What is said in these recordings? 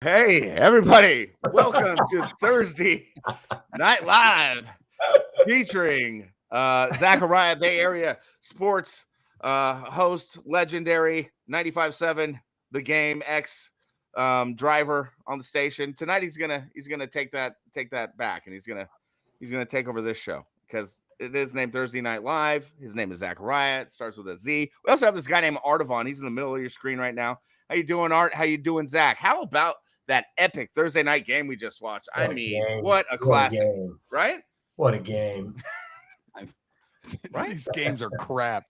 Hey, everybody. Welcome to ThurZdee Night Live featuring Zakariah, Bay Area sports host, legendary 95.7 The Game ex driver on the station. Tonight he's gonna take that back, and he's gonna take over this show because it is named ThurZdee Night Live. His name is Zakariah. It starts with a Z. We also have this guy named Ardavan. He's in the middle of your screen right now. How you doing, Art? How you doing, Zach? How about that epic Thursday night game we just watched? What a classic, right? What a game. Right? These games are crap.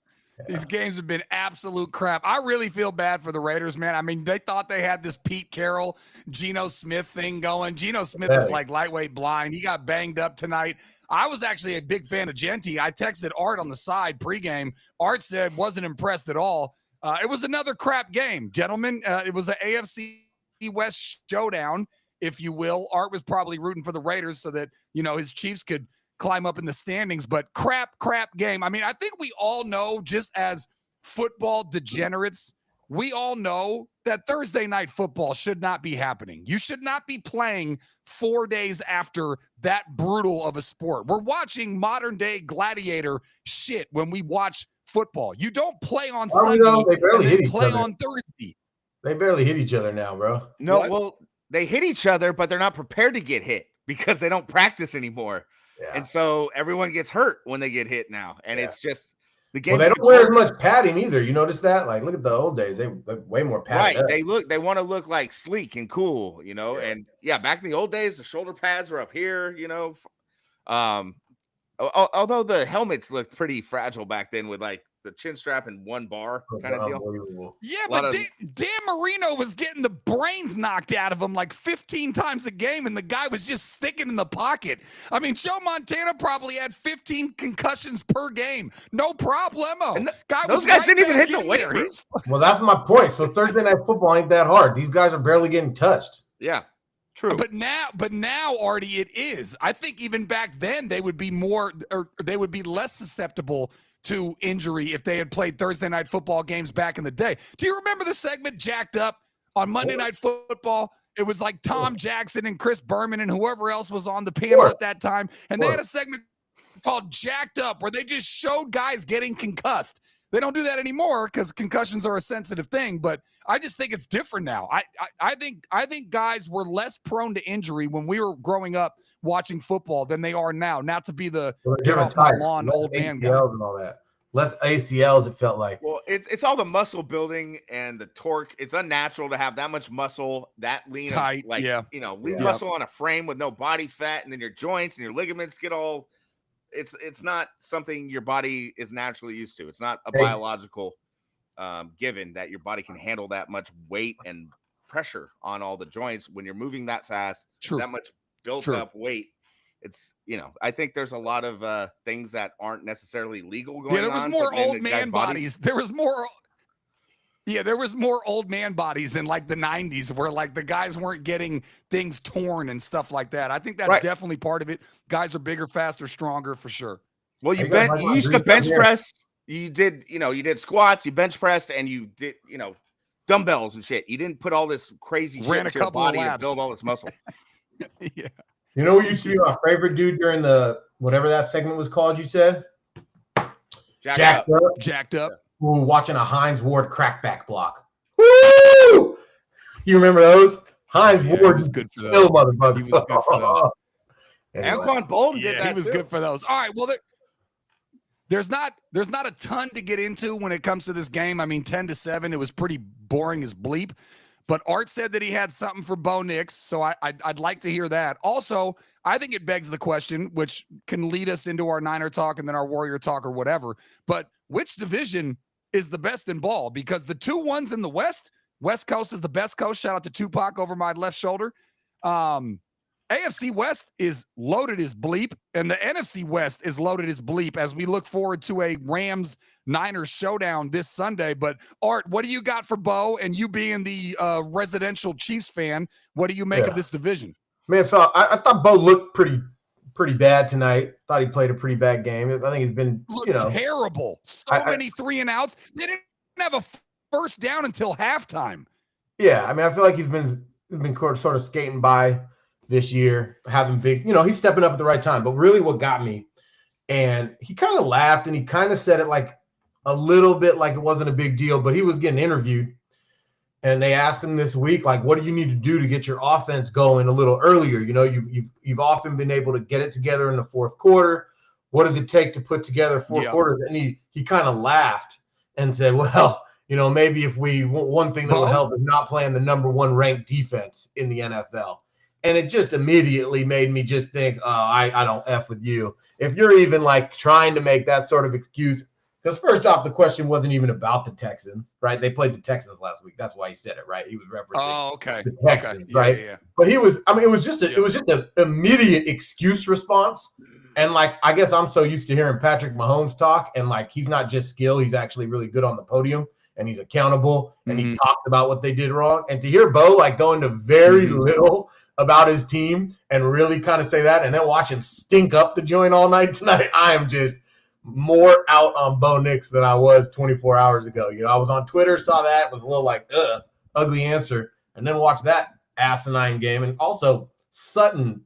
These games have been absolute crap. I really feel bad for the Raiders, man. I mean, they thought they had this Pete Carroll, Geno Smith thing going. Geno Smith is like lightweight blind. He got banged up tonight. I was actually a big fan of Genty. I texted Art on the side pregame. Art said wasn't impressed at all. It was another crap game, gentlemen. It was an AFC West showdown, if you will. Art was probably rooting for the Raiders so that, his Chiefs could climb up in the standings, but crap game. I mean, I think we all know, just as football degenerates, we all know that Thursday night football should not be happening. You should not be playing 4 days after that brutal of a sport. We're watching modern day gladiator shit when we watch football. You don't play on Sunday and then play on Thursday. They barely hit each other now, bro. No, well, they hit each other, but they're not prepared to get hit because they don't practice anymore. Yeah. And so everyone gets hurt when they get hit now. And it's just the game. Well, they don't wear as much padding either. You notice that? Like, look at the old days. They look way more padded. Right. They want to look like sleek and cool, and back in the old days, the shoulder pads were up here, although the helmets looked pretty fragile back then with like the chin strap and one bar kind of deal. Yeah, but Dan Marino was getting the brains knocked out of him like 15 times a game, and the guy was just sticking in the pocket. I mean, Joe Montana probably had 15 concussions per game. No problemo. Those guys didn't even hit the weight room. Well, that's my point. So Thursday night football ain't that hard. These guys are barely getting touched. Yeah. True. But now, Artie, it is. I think even back then they would be less susceptible to injury if they had played Thursday night football games back in the day. Do you remember the segment Jacked Up on Monday Night Football? It was like Tom Jackson and Chris Berman and whoever else was on the panel at that time. And they had a segment called Jacked Up where they just showed guys getting concussed. They don't do that anymore because concussions are a sensitive thing, but I just think it's different now. I think guys were less prone to injury when we were growing up watching football than they are now. Not to be the get off my lawn old man guy. And all that. Less ACLs, it felt like. Well, it's all the muscle building and the torque. It's unnatural to have that much muscle, that lean, tight, lean muscle on a frame with no body fat, and then your joints and your ligaments get all. It's not something your body is naturally used to. It's not a biological given that your body can handle that much weight and pressure on all the joints when you're moving that fast. That much built up weight. It's, I think there's a lot of things that aren't necessarily legal going on. Yeah, there was more old man bodies. There was more old man bodies in like the 90s where like the guys weren't getting things torn and stuff like that. I think that's definitely part of it. Guys are bigger, faster, stronger for sure. Well, you used to bench press. You did squats, you bench pressed, and you did, dumbbells and shit. You didn't put all this crazy shit into your body and build all this muscle. Yeah. You know who used to be my favorite dude during the whatever that segment was called, you said? Jacked up. Jacked up. We were watching a Hines Ward crackback block. Woo! You remember those? Hines Ward was good for those. He was good for those. Anyway. Anquan Bolden did that he was good for those. All right, well, there's not a ton to get into when it comes to this game. I mean, 10-7, it was pretty boring as bleep. But Art said that he had something for Bo Nix, so I'd like to hear that. Also, I think it begs the question, which can lead us into our Niner talk and then our Warrior talk or whatever, but which division is the best in ball? Because the two ones in the West Coast is the best coast. Shout out to Tupac over my left shoulder. AFC West is loaded as bleep, and the NFC West is loaded as bleep as we look forward to a Rams-Niners showdown this Sunday. But, Art, what do you got for Bo? And you being the residential Chiefs fan, what do you make of this division? Man, so I thought Bo looked pretty bad tonight. Thought he played a pretty bad game. I think he's been, terrible. Many 3-and-outs. They didn't have a first down until halftime. Yeah, I mean, I feel like he's been been sort of skating by this year, having big, he's stepping up at the right time. But really what got me, and he kind of laughed and he kind of said it like a little bit like it wasn't a big deal, but he was getting interviewed. And they asked him this week, like, what do you need to do to get your offense going a little earlier? You've often been able to get it together in the fourth quarter. What does it take to put together four quarters? And he kind of laughed and said, well, maybe if one thing that would help is not playing the number one ranked defense in the NFL. And it just immediately made me just think, I don't F with you. If you're even like trying to make that sort of excuse, because first off, the question wasn't even about the Texans, right? They played the Texans last week. That's why he said it, right? He was referencing the Texans, right? Yeah. But it was just an immediate excuse response. And like, I guess I'm so used to hearing Patrick Mahomes talk, and like, he's not just skill, he's actually really good on the podium, and he's accountable, and he talked about what they did wrong. And to hear Bo like go into very little about his team and really kind of say that, and then watch him stink up the joint all night tonight, I am just more out on Bo Nix than I was 24 hours ago. I was on Twitter, saw that, was a little like, ugly answer, and then watch that asinine game. And also Sutton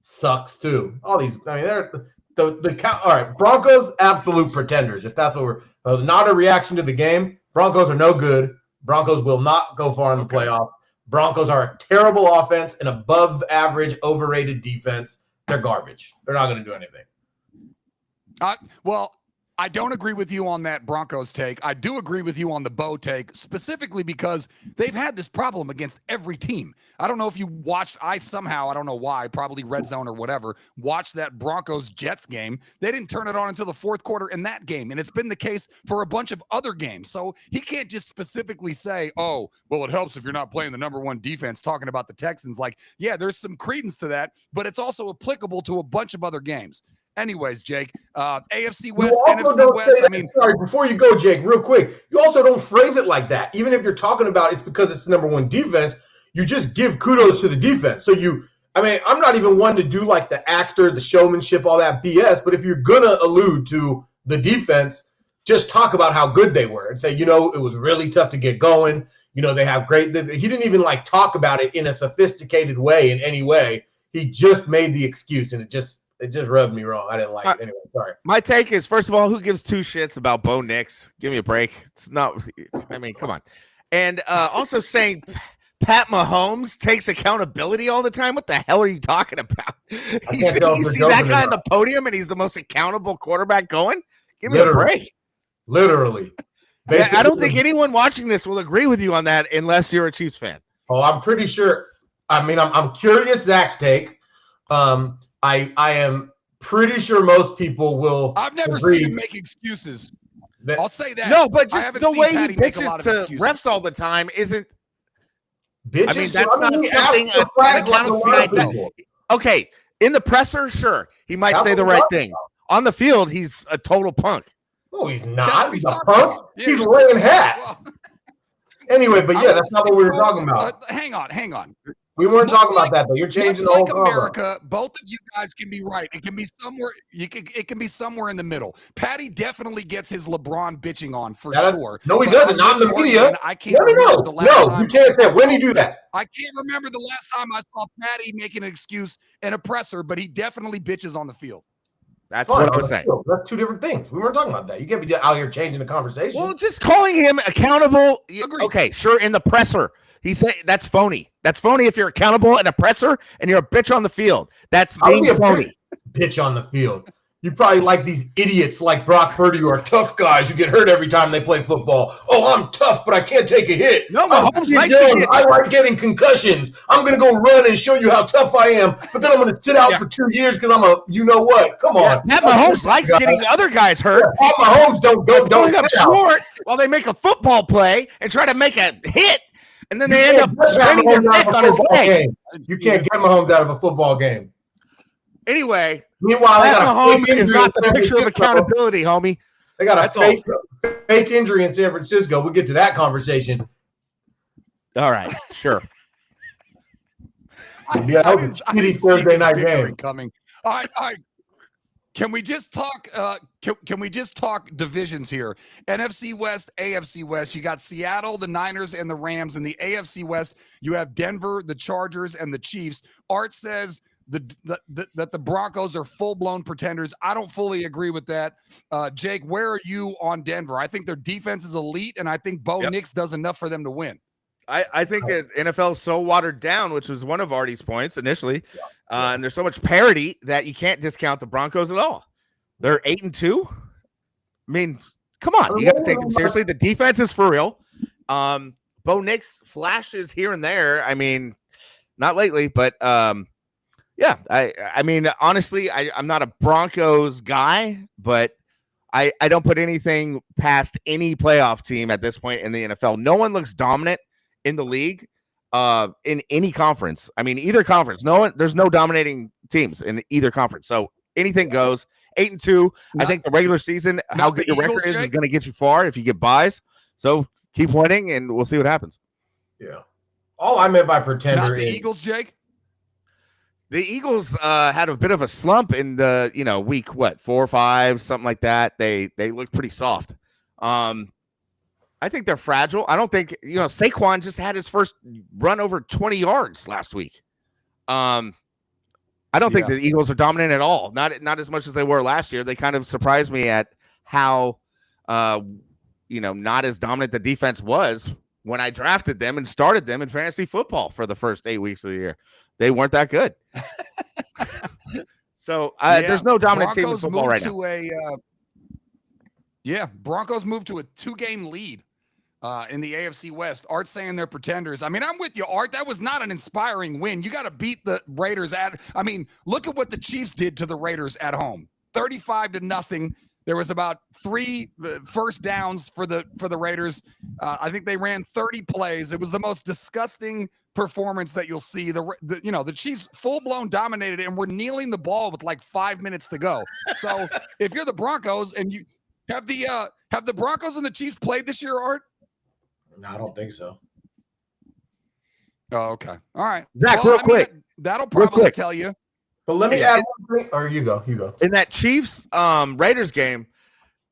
sucks too. All these, they're all right. Broncos, absolute pretenders. If that's what we're not a reaction to the game. Broncos are no good. Broncos will not go far in the playoff. Broncos are a terrible offense, an above average, overrated defense. They're garbage. They're not going to do anything. Well, I don't agree with you on that Broncos take. I do agree with you on the Bo take, specifically because they've had this problem against every team. I don't know if you watched, I don't know why, probably Red Zone or whatever, watched that Broncos-Jets game. They didn't turn it on until the fourth quarter in that game, and it's been the case for a bunch of other games. So he can't just specifically say, oh, well, it helps if you're not playing the number one defense, talking about the Texans. Like, yeah, there's some credence to that, but it's also applicable to a bunch of other games. Anyways, Jake, AFC West, NFC West. Sorry, before you go, Jake, real quick, you also don't phrase it like that. Even if you're talking about it's because it's the number one defense, you just give kudos to the defense. So I'm not even one to do like the actor, the showmanship, all that BS. But if you're gonna allude to the defense, just talk about how good they were and say, it was really tough to get going. They have great. He didn't even like talk about it in a sophisticated way in any way. He just made the excuse, and it just rubbed me wrong. I didn't like it. Anyway, sorry. My take is, first of all, who gives two shits about Bo Nix? Give me a break. It's not – come on. And also saying Pat Mahomes takes accountability all the time. What the hell are you talking about? You see that guy on the podium and he's the most accountable quarterback going? Give me a break. Literally. I don't think anyone watching this will agree with you on that unless you're a Chiefs fan. Oh, I'm pretty sure – I'm curious Zach's take. I am pretty sure most people will. I've never seen him make excuses. I'll say that. No, but just the way he bitches to refs all the time isn't. Bitches. That's not something accountability. Okay, in the presser, sure, he might say the right thing. On the field, he's a total punk. No, he's not. He's a punk. Yeah. He's laying hat. Well, anyway, but yeah, that's not what we were talking about. Hang on. We weren't talking about that, though. You're changing the whole America, both of you guys can be right. It can be somewhere. It can be somewhere in the middle. Patty definitely gets his LeBron bitching on for sure. No, he doesn't. Not in the media. I can't remember the last time. You can't say when you do that. I can't remember the last time I saw Patty making an excuse in a presser, but he definitely bitches on the field. That's what I was saying. That's two different things. We weren't talking about that. You can't be out here changing the conversation. Well, just calling him accountable. Agreed. Okay, sure. In the presser, he said that's phony. That's phony if you're accountable in a presser and you're a bitch on the field. That's being phony. Bitch on the field. You probably like these idiots like Brock Purdy who are tough guys who get hurt every time they play football. Oh, I'm tough, but I can't take a hit. No, Mahomes likes I like getting concussions. I'm going to go run and show you how tough I am, but then I'm going to sit out for 2 years because I'm a you-know-what. Come on. Pat Mahomes likes getting other guys hurt. Yeah, Pat Mahomes don't up short while they make a football play and try to make a hit, and then they end up straining their neck on his leg. You can't get Mahomes out of a football game. Anyway, meanwhile, Pat Mahomes is not the picture of accountability, homie. They got a fake injury in San Francisco. We'll get to that conversation. All right, sure. That was a shitty Thursday night game. Coming. All right. Can we just talk? Can we just talk divisions here? NFC West, AFC West. You got Seattle, the Niners, and the Rams. In the AFC West, you have Denver, the Chargers, and the Chiefs. Art says that the Broncos are full-blown pretenders. I don't fully agree with that. Jake, where are you on Denver? I think their defense is elite, and I think Bo Nix does enough for them to win. I think that NFL is so watered down, which was one of Artie's points initially, and there's so much parity that you can't discount the Broncos at all. They're 8-2. I mean, come on, you got to take them seriously. The defense is for real. Bo Nix flashes here and there. I mean, not lately, but yeah. I mean, honestly, I'm not a Broncos guy, but I don't put anything past any playoff team at this point in the NFL. No one looks dominant in the league, in any conference. I mean, either conference. There's no dominating teams in either conference. So anything goes. 8-2. I think the regular season, how good your record is going to get you far if you get buys. So keep winning, and we'll see what happens. Yeah. All I meant by pretender Not the Eagles, Jake. The Eagles had a bit of a slump in the week 4 or 5, something like that. They look pretty soft. I think they're fragile. I don't think Saquon just had his first run over 20 yards last week. I don't think the Eagles are dominant at all. Not as much as they were last year. They kind of surprised me at how not as dominant the defense was when I drafted them and started them in fantasy football for the first 8 weeks of the year. They weren't that good. So there's no dominant team in football right now. Broncos moved to a 2-game lead in the AFC West. Art's saying they're pretenders. I mean, I'm with you, Art. That was not an inspiring win. You got to beat the Raiders look at what the Chiefs did to the Raiders at home. 35-0. There was about 3 first downs for the Raiders. I think they ran 30 plays. It was the most disgusting performance that you'll see. The Chiefs full-blown dominated, and were kneeling the ball with like 5 minutes to go. So if you're the Broncos and you have the Broncos and the Chiefs played this year, Art? No, I don't think so. Oh, okay. All right. Zach, real quick. That'll probably tell you. But let me add one thing. Or you go. In that Chiefs Raiders game,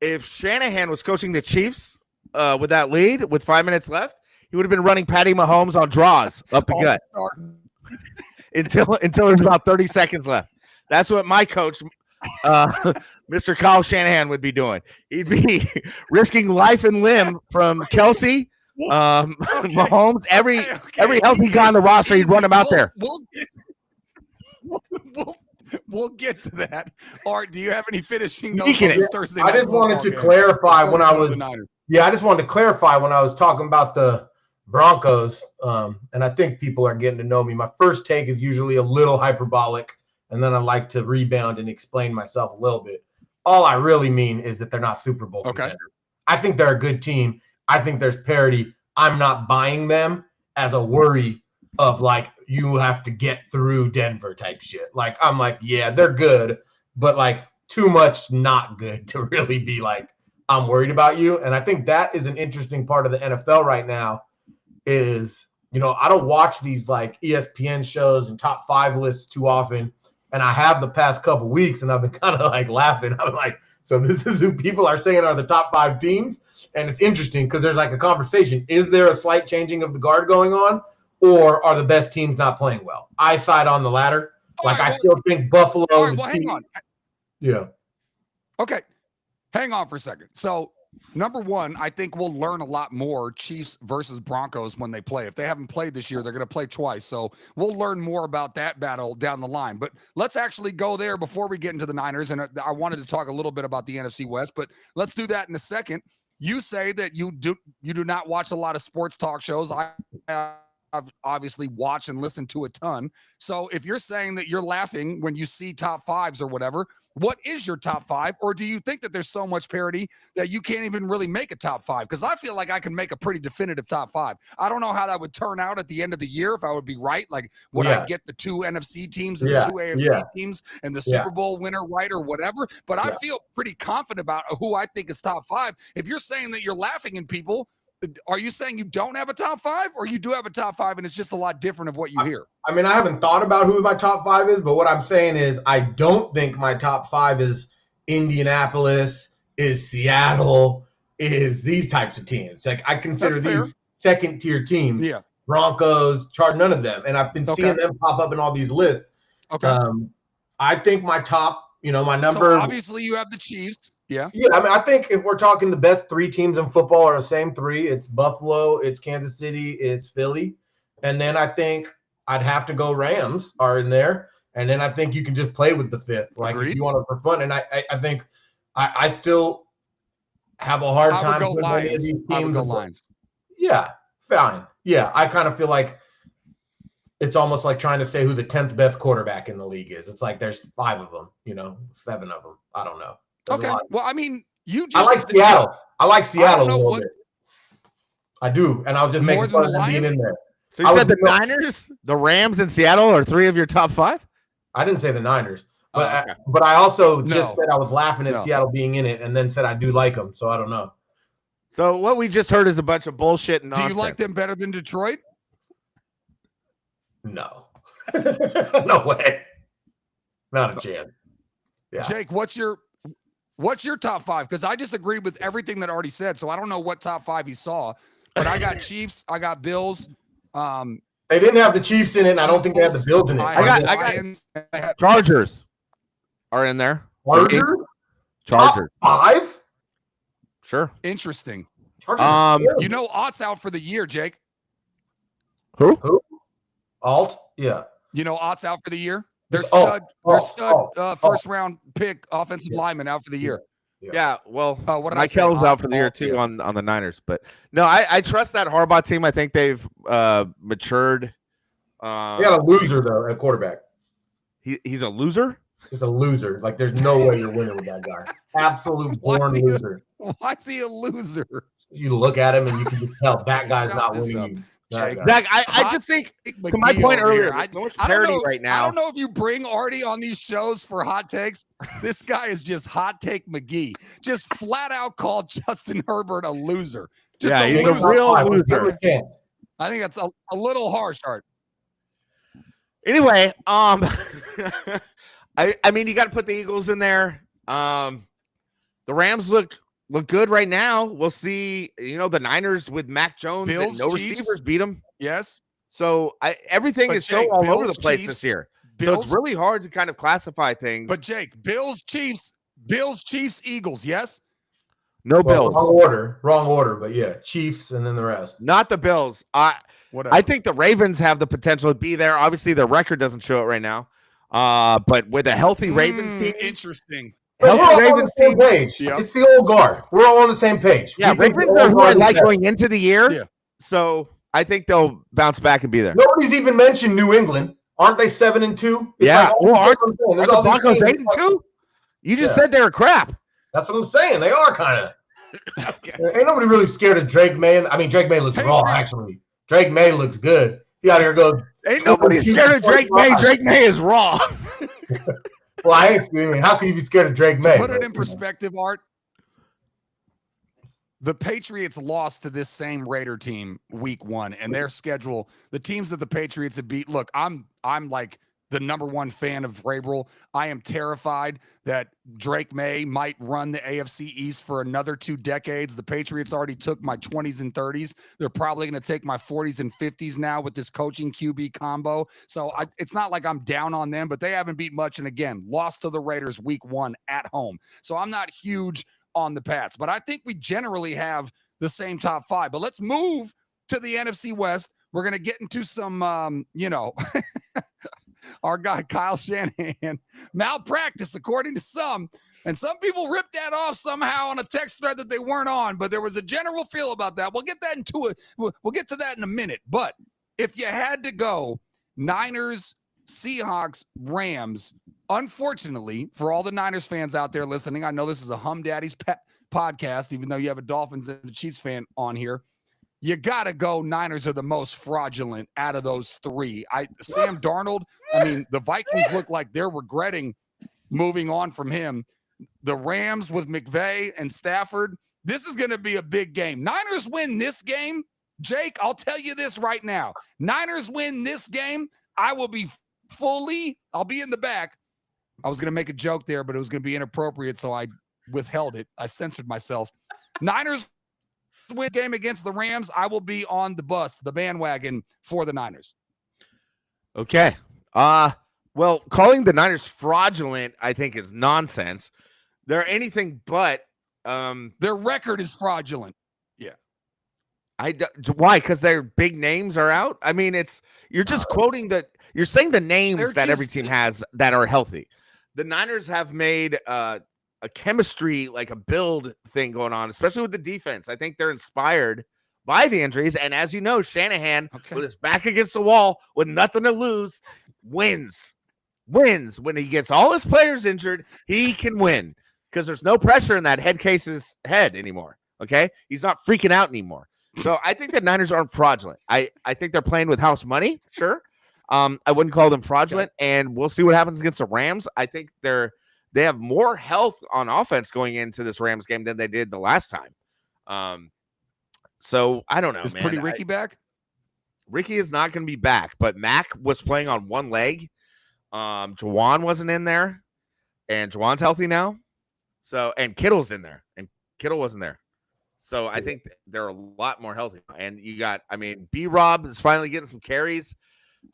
if Shanahan was coaching the Chiefs with that lead with 5 minutes left, he would have been running Patty Mahomes on draws up the gut until there's about 30 seconds left. That's what my coach, Mr. Kyle Shanahan, would be doing. He'd be risking life and limb from Kelsey, Mahomes, every healthy guy on the roster. He'd run him out there. We'll get to that. Art, do you have any finishing notes on this Thursday night? I just wanted to clarify when I was talking about the Broncos, and I think people are getting to know me. My first take is usually a little hyperbolic, and then I like to rebound and explain myself a little bit. All I really mean is that they're not Super Bowl contenders. I think they're a good team. I think there's parity. I'm not buying them as a worry of like, you have to get through Denver type shit. Like, I'm like, yeah, they're good, but like too much not good to really be like, I'm worried about you. And I think that is an interesting part of the NFL right now is, I don't watch these like ESPN shows and top 5 lists too often. And I have the past couple weeks, and I've been kind of like laughing. I'm like, so this is who people are saying are the top 5 teams. And it's interesting because there's like a conversation. Is there a slight changing of the guard going on, or are the best teams not playing well? I side on the latter. I still think Buffalo. All right, well, hang on. Yeah. Okay. Hang on for a second. So, number one, I think we'll learn a lot more Chiefs versus Broncos when they play. If they haven't played this year, they're going to play twice. So we'll learn more about that battle down the line. But let's actually go there before we get into the Niners. And I wanted to talk a little bit about the NFC West, but let's do that in a second. You say that you do not watch a lot of sports talk shows. I've obviously watched and listened to a ton. So if you're saying that you're laughing when you see top 5s or whatever, what is your top 5? Or do you think that there's so much parity that you can't even really make a top 5? Because I feel like I can make a pretty definitive top 5. I don't know how that would turn out at the end of the year, if I would be right. Like, would I get the 2 NFC teams and the 2 AFC teams and the Super Bowl winner right or whatever? But I feel pretty confident about who I think is top 5. If you're saying that you're laughing at people, Are you saying you don't have a top 5, or you do have a top 5 and it's just a lot different of what you hear? I mean, I haven't thought about who my top 5 is, but what I'm saying is I don't think my top 5 is Indianapolis, is Seattle, is these types of teams. Like, I consider these second-tier teams. Yeah. Broncos, none of them. And I've been seeing them pop up in all these lists. Okay. I think my top, my number. So obviously you have the Chiefs. Yeah. Yeah. I mean, I think if we're talking the best 3 teams in football are the same 3. It's Buffalo, it's Kansas City, it's Philly. And then I think I'd have to go Rams are in there. And then I think you can just play with the 5th. Like, if you want to for fun. And I think I still have a hard time putting any of these teams. I would go Lions. Yeah. Fine. Yeah. I kind of feel like it's almost like trying to say who the 10th best quarterback in the league is. It's like there's 5 of them, 7 of them. I don't know. There's okay. Well, I mean, I like Seattle. I like Seattle a little bit. I do. And I was just making fun of them being in there. So you said the Niners, the Rams, and Seattle are 3 of your top 5? I didn't say the Niners. But but I also just said I was laughing at Seattle being in it and then said I do like them. So I don't know. So what we just heard is a bunch of bullshit and nonsense. Do you like them better than Detroit? No. No way. Not a chance. Yeah. Jake, what's your top 5? Because I just agreed with everything that Artie said, so I don't know what top 5 he saw. But I got Chiefs, I got Bills. They didn't have the Chiefs in it, and I don't think they have the Bills in it. I got Chargers are in there. Chargers? Top 5? Sure. Interesting. Ott's out for the year, Jake. Who? Alt? Yeah. Ott's out for the year. Their stud first round pick offensive lineman out for the year. Yeah, well, Michael's out for the year too on the Niners, but no, I trust that Harbaugh team. I think they've matured. They got a loser though at quarterback. He's a loser. He's a loser. Like, there's no way you're winning with that guy. Absolute born loser. Why is he a loser? You look at him and you can just tell that guy's not winning. Zach, I just think, to my point earlier, so much parity right now. I don't know if you bring Artie on these shows for hot takes. This guy is just hot take McGee. Just flat out called Justin Herbert a loser. He's a real loser. I think that's a little harsh, Art. Anyway, I mean, you got to put the Eagles in there. The Rams look good right now. We'll see. The Niners with Mac Jones and no receivers beat them. Yes. So everything is so all over the place this year. So it's really hard to kind of classify things. But Jake, Bills, Chiefs, Eagles. Yes. No Bills. Wrong order. But yeah, Chiefs and then the rest. Not the Bills. I think the Ravens have the potential to be there. Obviously, their record doesn't show it right now. But with a healthy Ravens team, interesting. Healthy Ravens team page. Yep. It's the old guard. We're all on the same page. Yeah, Ravens are who I like going into the year. Yeah. So I think they'll bounce back and be there. Nobody's even mentioned New England. Aren't they 7-2? Yeah. Aren't the Broncos 8-2? You just said they were crap. That's what I'm saying. They are kind of. Okay. Ain't nobody really scared of Drake May. I mean, Drake May looks raw, actually. Drake May looks good. He out here goes. Ain't nobody scared of Drake May. Drake May is raw. Well, I ain't screaming. How can you be scared of Drake May? To put it in perspective, Art, the Patriots lost to this same Raider team week 1, and their schedule, the teams that the Patriots have beat. Look, I'm like the #1 fan of Vrabel. I am terrified that Drake May might run the AFC East for another 2 decades. The Patriots already took my 20s and 30s. They're probably going to take my 40s and 50s now with this coaching QB combo. So it's not like I'm down on them, but they haven't beat much. And again, lost to the Raiders week 1 at home. So I'm not huge on the Pats, but I think we generally have the same top 5. But let's move to the NFC West. We're going to get into some, our guy Kyle Shanahan malpractice, according to some, and some people ripped that off somehow on a text thread that they weren't on. But there was a general feel about that. We'll get to that in a minute. But if you had to go Niners, Seahawks, Rams, unfortunately for all the Niners fans out there listening, I know this is a Humm Daddies podcast, even though you have a Dolphins and a Chiefs fan on here. You got to go Niners are the most fraudulent out of those 3. Sam Darnold, I mean, the Vikings look like they're regretting moving on from him. The Rams with McVay and Stafford, This is going to be a big game. Niners win this game. Jake, I'll tell you this right now. Niners win this game. I will be I'll be in the back. I was going to make a joke there, but it was going to be inappropriate, so I withheld it. I censored myself. Niners win game against the Rams. I will be on the bus, the bandwagon for the Niners. Okay. Well, calling the Niners fraudulent, I think, is nonsense. They're anything but. Their record is fraudulent. Yeah. Why? Because their big names are out? I mean, you're just quoting you're saying the names that every team has that are healthy. The Niners have made a chemistry, like a build thing going on, especially with the defense. I think they're inspired by the injuries. And as you know, Shanahan, with his back against the wall, with nothing to lose, wins. When he gets all his players injured, he can win because there's no pressure in that head case's head anymore. Okay. He's not freaking out anymore. So I think the Niners aren't fraudulent. I think they're playing with house money. Sure. I wouldn't call them fraudulent, and we'll see what happens against the Rams. I think they have more health on offense going into this Rams game than they did the last time. So I don't know. Is man. Pretty Ricky back? Ricky is not going to be back, but Mac was playing on one leg. Juwan wasn't in there, and Juwan's healthy now. So, and Kittle's in there, and Kittle wasn't there. So I think they're a lot more healthy. And you got, B-Rob is finally getting some carries.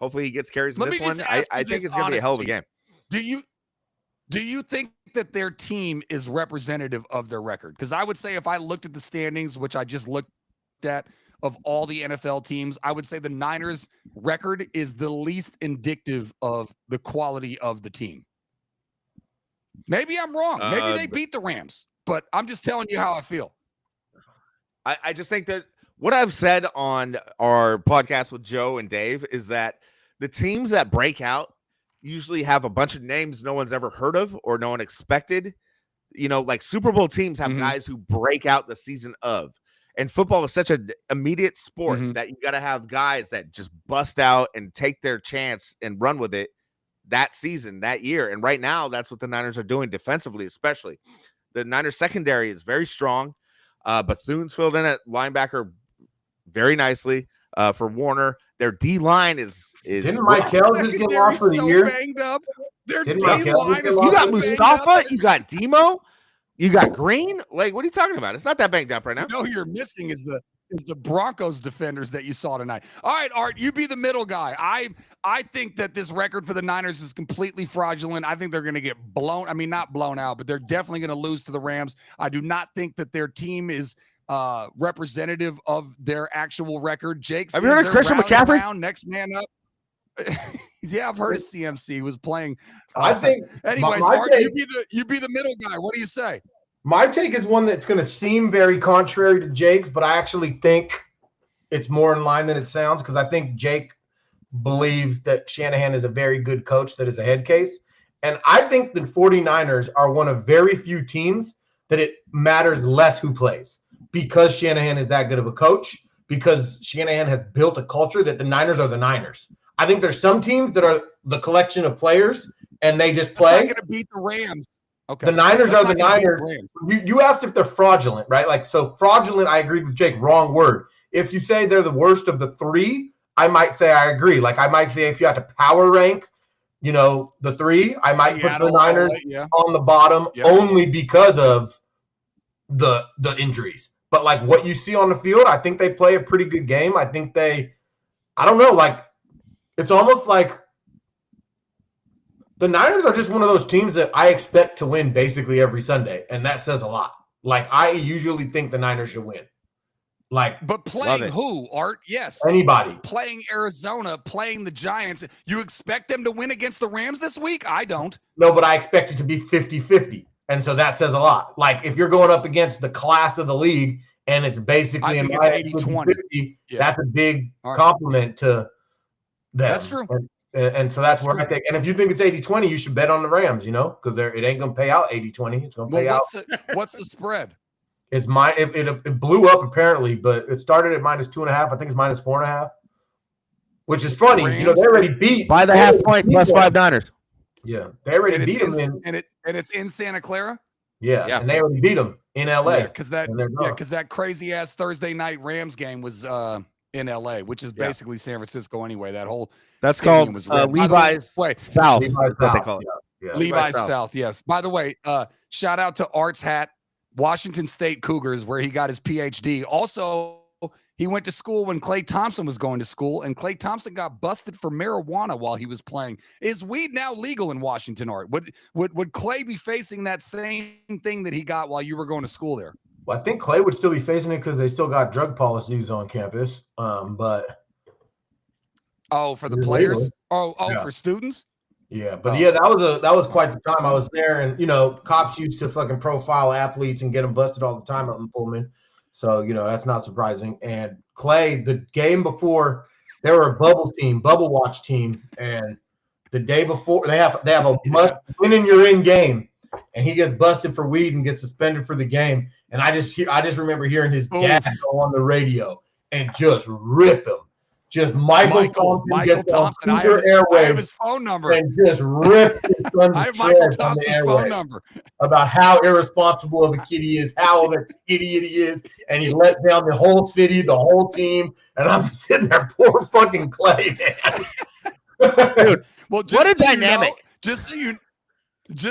Hopefully he gets carries in this one. I think it's going to be a hell of a game. Do you think that their team is representative of their record? Because I would say if I looked at the standings, which I just looked at, of all the NFL teams, I would say the Niners record is the least indicative of the quality of the team. Maybe I'm wrong. Maybe they beat the Rams, but I'm just telling you how I feel. I just think that what I've said on our podcast with Joe and Dave is that the teams that break out usually have a bunch of names no one's ever heard of or no one expected. Like Super Bowl teams have guys who break out the season of. And football is such an immediate sport that you got to have guys that just bust out and take their chance and run with it that season, that year. And right now, that's what the Niners are doing defensively, especially. The Niners secondary is very strong. Bethune filled in at linebacker very nicely for Warner. Their D-line is Didn't Michael just get lost for the year? Banged up. Their D-line is you got Mustafa, you got Demo, you got Green. Like, what are you talking about? It's not that banged up right now. No, you're missing is the Broncos defenders that you saw tonight. All right, Art, you be the middle guy. I think that this record for the Niners is completely fraudulent. I think they're going to get blown. Not blown out, but they're definitely going to lose to the Rams. I do not think that their team is representative of their actual record. Jake, have you heard of Christian McCaffrey? Around, next man up. Yeah, I've heard of CMC. He was playing. I think. Anyways, Art, you be the middle guy. What do you say? My take is one that's going to seem very contrary to Jake's, but I actually think it's more in line than it sounds because I think Jake believes that Shanahan is a very good coach that is a head case. And I think the 49ers are one of very few teams that it matters less who plays because Shanahan is that good of a coach, because Shanahan has built a culture that the Niners are the Niners. I think there's some teams that are the collection of players and they just play. They're not going to beat the Rams. Okay. The Niners are the Niners. You asked if they're fraudulent, right? Like, so fraudulent, I agreed with Jake. Wrong word. If you say they're the worst of the three, I might say I agree. Like, I might say if you had to power rank, the three, I might put the Niners on the bottom only because of the injuries. But, like, what you see on the field, I think they play a pretty good game. I think I don't know, like, it's almost like the Niners are just one of those teams that I expect to win basically every Sunday, and that says a lot. Like, I usually think the Niners should win. Like, but playing who, Art? Yes. Anybody. Playing Arizona, playing the Giants. You expect them to win against the Rams this week? I don't. No, but I expect it to be 50-50, and so that says a lot. Like, if you're going up against the class of the league, and it's basically in my 80-20, that's a big compliment to them. That's true. And so that's where I think. And if you think it's 80-20, you should bet on the Rams, because it ain't going to pay out 80-20. It's going to pay out. What's the spread? It's it blew up apparently, but it started at -2.5. I think it's -4.5, which is funny. Rams, they already beat by the half point plus 5 Niners. Yeah, they already beat them and it's in Santa Clara. Yeah, and they already beat them in LA. Yeah, because that crazy ass Thursday night Rams game was in LA, which is basically San Francisco anyway. That whole that's stadium called was red. Levi's South. Levi's is what they call it. Yeah. Levi's South. Yes. By the way, shout out to Art's Hat, Washington State Cougars, where he got his PhD. Also, he went to school when Klay Thompson was going to school, and Klay Thompson got busted for marijuana while he was playing. Is weed now legal in Washington, Art? Would Klay be facing that same thing that he got while you were going to school there? Well, I think Klay would still be facing it because they still got drug policies on campus. But for the players? For students? Yeah, but that was quite the time I was there, and cops used to fucking profile athletes and get them busted all the time out in Pullman. So, that's not surprising. And Klay, the game before, they were a bubble watch team, and the day before they have a must win in your in game, and he gets busted for weed and gets suspended for the game. And I just remember hearing his dad go on the radio and just rip him. Just Michael Thompson I have his phone number and just rip his son's I have Michael Thompson's phone number about how irresponsible of a kid he is, how of an idiot he is, and he let down the whole city, the whole team, and I'm just sitting there, poor fucking Klay, man. Dude, well, what a dynamic! Just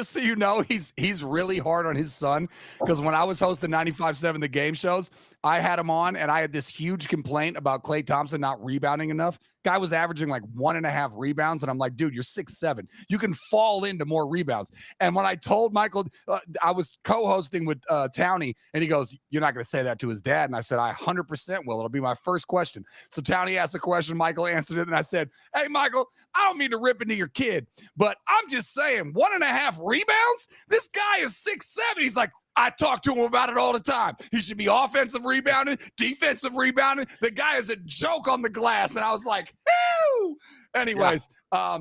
so you know, he's really hard on his son, because when I was hosting 95.7 The Game shows, I had him on, and I had this huge complaint about Klay Thompson not rebounding enough. Guy was averaging like 1.5 rebounds, and I'm like, dude, you're 6'7". You can fall into more rebounds. And when I told Michael, I was co-hosting with Townie, and he goes, you're not going to say that to his dad? And I said, I 100% will. It'll be my first question. So Townie asked a question, Michael answered it, and I said, hey, Michael, I don't mean to rip into your kid, but I'm just saying 1.5 rebounds? This guy is 6'7". He's like, I talk to him about it all the time. He should be offensive rebounding, defensive rebounding. The guy is a joke on the glass. And I was like, ew. Anyways. I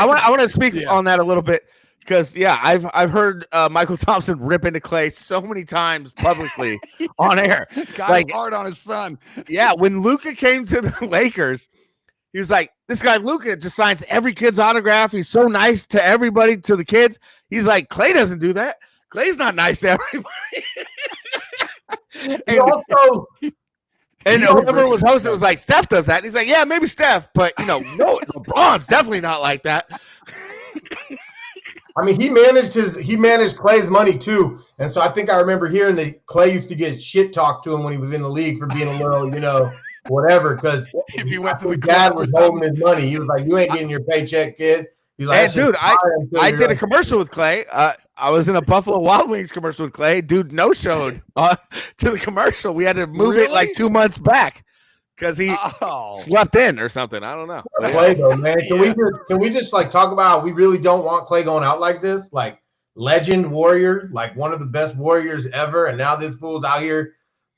want to speak on that a little bit, because I've heard Michael Thompson rip into Klay so many times publicly on air. Guy's hard on his son. Yeah, when Luka came to the Lakers, he was like, this guy Luka just signs every kid's autograph. He's so nice to everybody, to the kids. He's like, Klay doesn't do that. Clay's not nice to everybody. and whoever was hosting was like, Steph does that. And he's like, yeah, maybe Steph, but no, LeBron's definitely not like that. I mean, he managed Klay's money too, and so I think I remember hearing that Klay used to get shit talked to him when he was in the league for being a little, whatever. Because if you went to the dad was holding his money, he was like, "You ain't getting your paycheck, kid." He's like, hey, dude, I did a commercial with Klay. I was in a Buffalo Wild Wings commercial with Klay. Dude, no-showed to the commercial. We had to move it like 2 months back because he slept in or something. I don't know. Klay, though, man. Can we just like talk about how we really don't want Klay going out like this? Like, legend warrior, like one of the best warriors ever, and now this fool's out here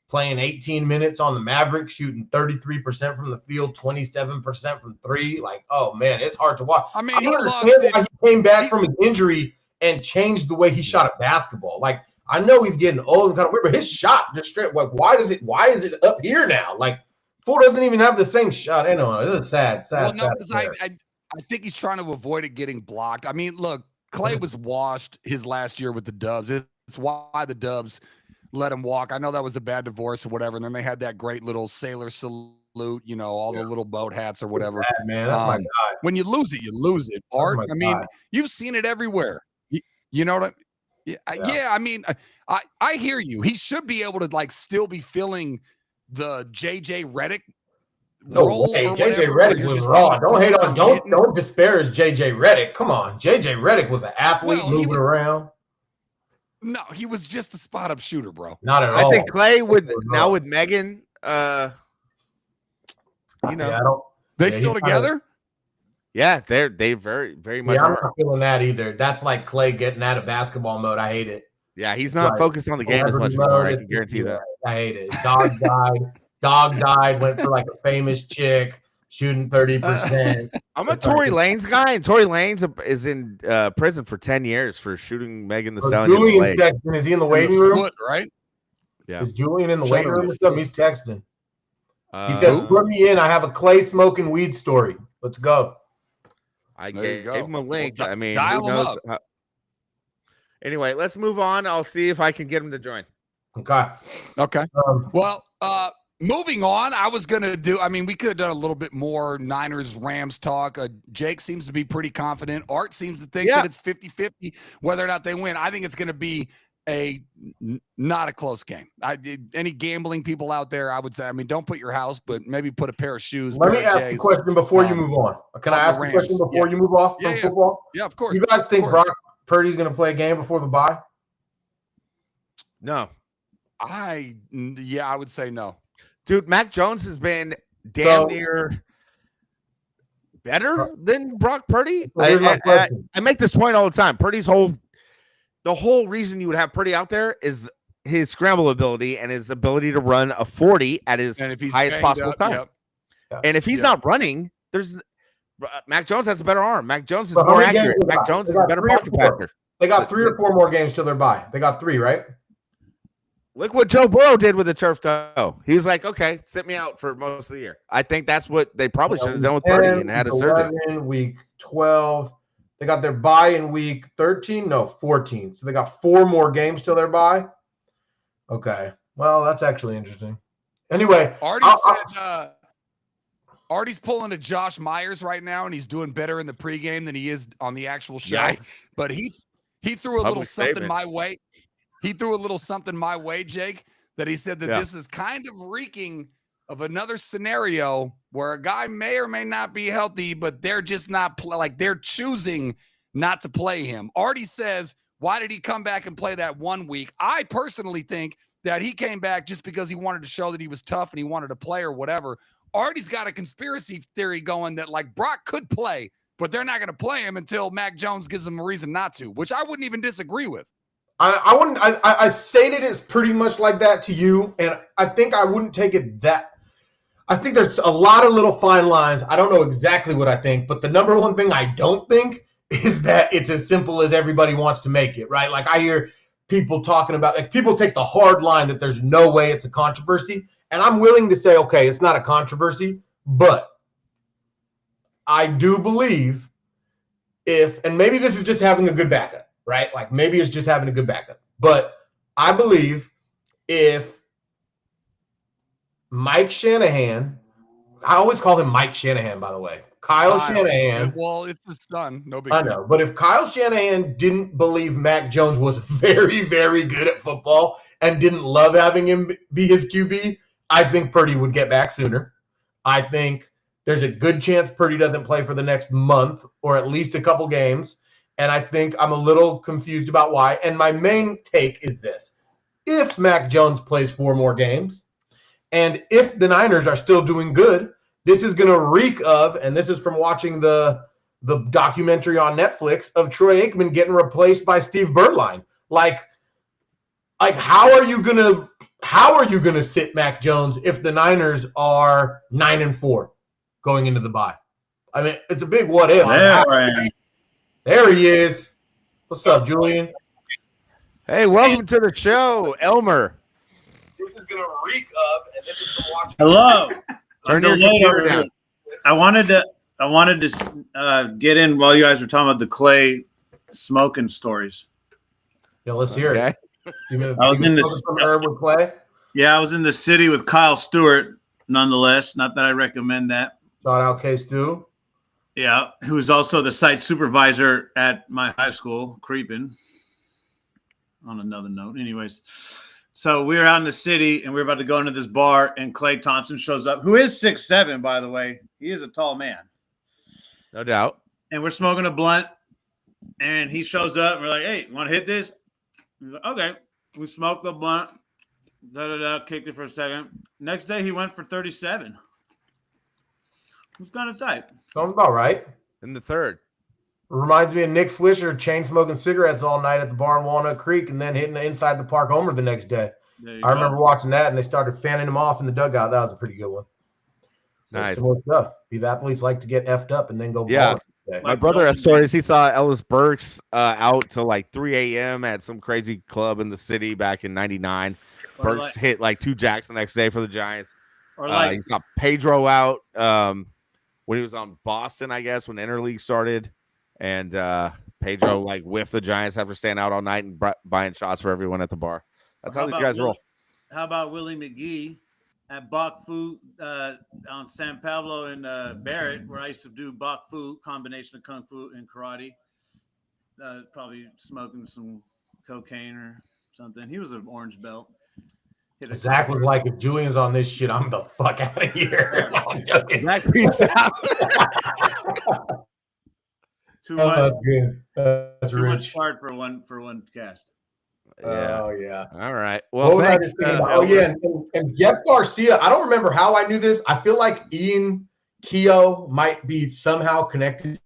playing 18 minutes on the Mavericks, shooting 33% from the field, 27% from three. Like, oh man, it's hard to watch. I mean, he came back from an injury and changed the way he shot at basketball. Like, I know he's getting old and kind of weird, but his shot just straight. Like, why is it up here now? Like, fool doesn't even have the same shot. I know it's sad. Well, no, because I think he's trying to avoid it getting blocked. I mean, look, Klay was washed his last year with the Dubs. It's why the Dubs let him walk. I know that was a bad divorce or whatever. And then they had that great little sailor salute, all the little boat hats or whatever. Bad, man. That's my guy. When you lose it, you lose it. Art, I mean, you've seen it everywhere. You know what I mean, I hear you. He should be able to like still be filling the JJ Redick role. No way. JJ Redick was raw. Don't hate on. Don't disparage JJ Redick. Come on, JJ Redick was an athlete moving around. No, he was just a spot up shooter, bro. Not at all. I think Klay with Megan, they still together. Yeah, they very, very much. Yeah, I'm not feeling that either. That's like Klay getting out of basketball mode. I hate it. Yeah, he's not focused on the game as much anymore. I can guarantee that. I hate it. Dog died. Went for like a famous chick, shooting 30%. I'm a Tory Lanez guy, and Tory Lanez is in prison for 10 years for shooting Megan Thee Stallion. Julian texting. Is he in the waiting room? Right? Yeah. Is Julian in the waiting room or something? He's texting. He said, "Put me in. I have a Klay smoking weed story. Let's go." I gave him a link. Well, I mean, dial who knows? Anyway, let's move on. I'll see if I can get him to join. Okay. Well, moving on, I was going to do, we could have done a little bit more Niners-Rams talk. Jake seems to be pretty confident. Art seems to think that it's 50-50 whether or not they win. I think it's going to be not a close game. Any gambling people out there, I would say, don't put your house, but maybe put a pair of shoes. Let me ask a question before you move on. Can I ask a question before you move off from football? Yeah, of course. You guys think Brock Purdy's going to play a game before the bye? No. I would say no. Dude, Mac Jones has been damn near better than Brock Purdy. I make this point all the time. The whole reason you would have Purdy out there is his scramble ability and his ability to run a 40 at his highest possible time. Yep. And if he's not running, Mac Jones has a better arm. Mac Jones is more accurate. Mac Jones is a better pocket passer. They got 3 or 4 more games till they're bye. They got 3, right? Look what Joe Burrow did with the turf toe. He was like, okay, sit me out for most of the year. I think that's what they probably should have done with Purdy and had a surgery. Week 12. They got their bye in week 13. No, 14. So they got 4 more games till their bye. Okay. Well, that's actually interesting. Anyway. Artie's pulling a Josh Myers right now, and he's doing better in the pregame than he is on the actual show. Yikes. But he threw a little something my way. He threw a little something my way, Jake, that he said that this is kind of reeking of another scenario where a guy may or may not be healthy, but they're just not they're choosing not to play him. Artie says, why did he come back and play that 1 week? I personally think that he came back just because he wanted to show that he was tough and he wanted to play or whatever. Artie's got a conspiracy theory going that Brock could play, but they're not going to play him until Mac Jones gives them a reason not to, which I wouldn't even disagree with. I wouldn't. I stated it's pretty much like that to you, and I think I wouldn't take it that. I think there's a lot of little fine lines. I don't know exactly what I think, but the number one thing I don't think is that it's as simple as everybody wants to make it, right? I hear people talking about, people take the hard line that there's no way it's a controversy, and I'm willing to say, okay, it's not a controversy, but I do believe and maybe this is just having a good backup, right? Maybe it's just having a good backup. But I believe if Mike Shanahan, I always call him Mike Shanahan, by the way. Kyle Shanahan. Well, it's his son. No big deal. I know. But if Kyle Shanahan didn't believe Mac Jones was very, very good at football and didn't love having him be his QB, I think Purdy would get back sooner. I think there's a good chance Purdy doesn't play for the next month or at least a couple games. And I think I'm a little confused about why. And my main take is this. If Mac Jones plays 4 more games, and if the Niners are still doing good, this is going to reek of, and this is from watching the documentary on Netflix of Troy Aikman getting replaced by Steve Berline. How are you gonna sit Mac Jones if the Niners are 9-4 going into the bye? It's a big what if. There he is. What's up, Julian? Hey, welcome to the show, Elmer. This is gonna reek of, and this is from watching. Hello. Turn your computer down. I wanted to get in while you guys were talking about the Clay smoking stories. Yeah, let's hear it. I was in with Clay. Yeah, I was in the city with Kyle Stewart. Nonetheless, not that I recommend that. Shout out K Stu. Yeah, who was also the site supervisor at my high school, creeping. On another note, anyways. So we were out in the city, and we were about to go into this bar, and Klay Thompson shows up, who is 6'7", by the way. He is a tall man. No doubt. And we're smoking a blunt, and he shows up, and we're like, hey, you want to hit this? He's like, okay. We smoked the blunt, kicked it for a second. Next day, he went for 37. It was kind of tight. Sounds about right. In the third. Reminds me of Nick Swisher chain smoking cigarettes all night at the bar in Walnut Creek and then hitting the inside the park homer the next day. I remember watching that, and they started fanning him off in the dugout. That was a pretty good one. Nice. Similar stuff. These athletes like to get effed up and then go. Yeah. My brother has stories. He saw Ellis Burks out till 3 a.m. at some crazy club in the city back in '99. Burks hit 2 jacks the next day for the Giants. Or he saw Pedro out when he was on Boston, I guess, when Interleague started. And Pedro like whiffed the Giants after staying out all night and buying shots for everyone at the bar. That's how these guys roll. How about Willie McGee at Bach Fu on San Pablo and Barrett, where I used to do Bach Fu, combination of Kung Fu and karate. Probably smoking some cocaine or something. He was an orange belt. Zach was like, if Julian's on this shit, I'm the fuck out of here. I'm joking. Peace out. Too much. That's good. That's too rich. much fart for one cast. Yeah. Oh, yeah. All right. Well, thanks. And Jeff Garcia, I don't remember how I knew this. I feel like Ian Keogh might be somehow connected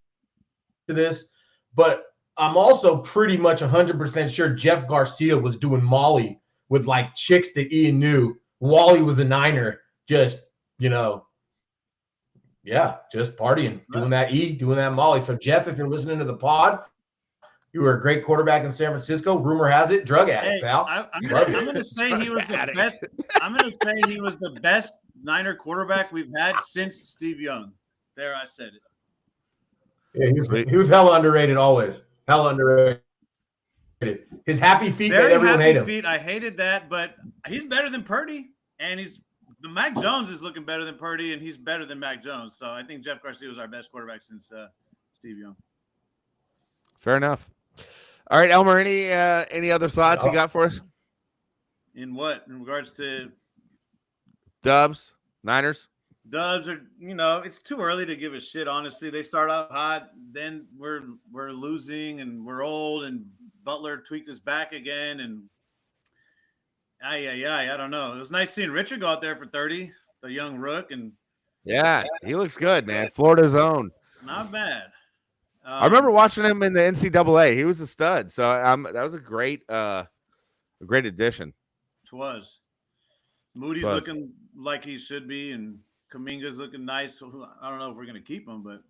to this, but I'm also pretty much 100% sure Jeff Garcia was doing Molly with like chicks that Ian knew. Wally was a Niner, just, just partying, doing that Molly. So, Jeff, if you're listening to the pod, you were a great quarterback in San Francisco. Rumor has it, drug addict, pal. I'm going to say he was the best. I'm going to say he was the best Niner quarterback we've had since Steve Young. There, I said it. Yeah, he was hella underrated always. Hella underrated. His happy feet made everyone hate him. Feet. I hated that, but he's better than Purdy, and Mac Jones is looking better than Purdy, and he's better than Mac Jones. So I think Jeff Garcia was our best quarterback since Steve Young. Fair enough. All right, Elmer, any other thoughts you got for us? In what? In regards to Dubs, Niners? Dubs are, it's too early to give a shit, honestly. They start off hot, then we're losing and we're old, and Butler tweaked his back again, and I don't know. It was nice seeing Richard go out there for 30, the young rook, and yeah, he looks good, man. Florida's own. Not bad. I remember watching him in the NCAA. He was a stud. So that was a great addition. It was. Moody's looking like he should be, and Kuminga's looking nice. I don't know if we're going to keep him, but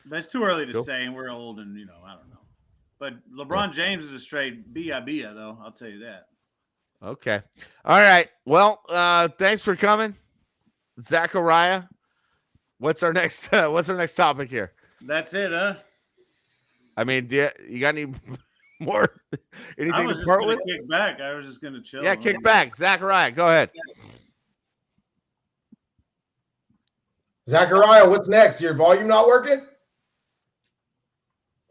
that's too early to say, and we're old, and I don't know. But LeBron James is a straight bia, though. I'll tell you that. Okay. All right. Well, thanks for coming, Zakariah. What's our next topic here? That's it, huh? I mean, you got any more? Anything I was to just part going with? to kick back. I was just going to chill. Yeah, kick back. Zakariah, go ahead. Zakariah, what's next? Your volume not working?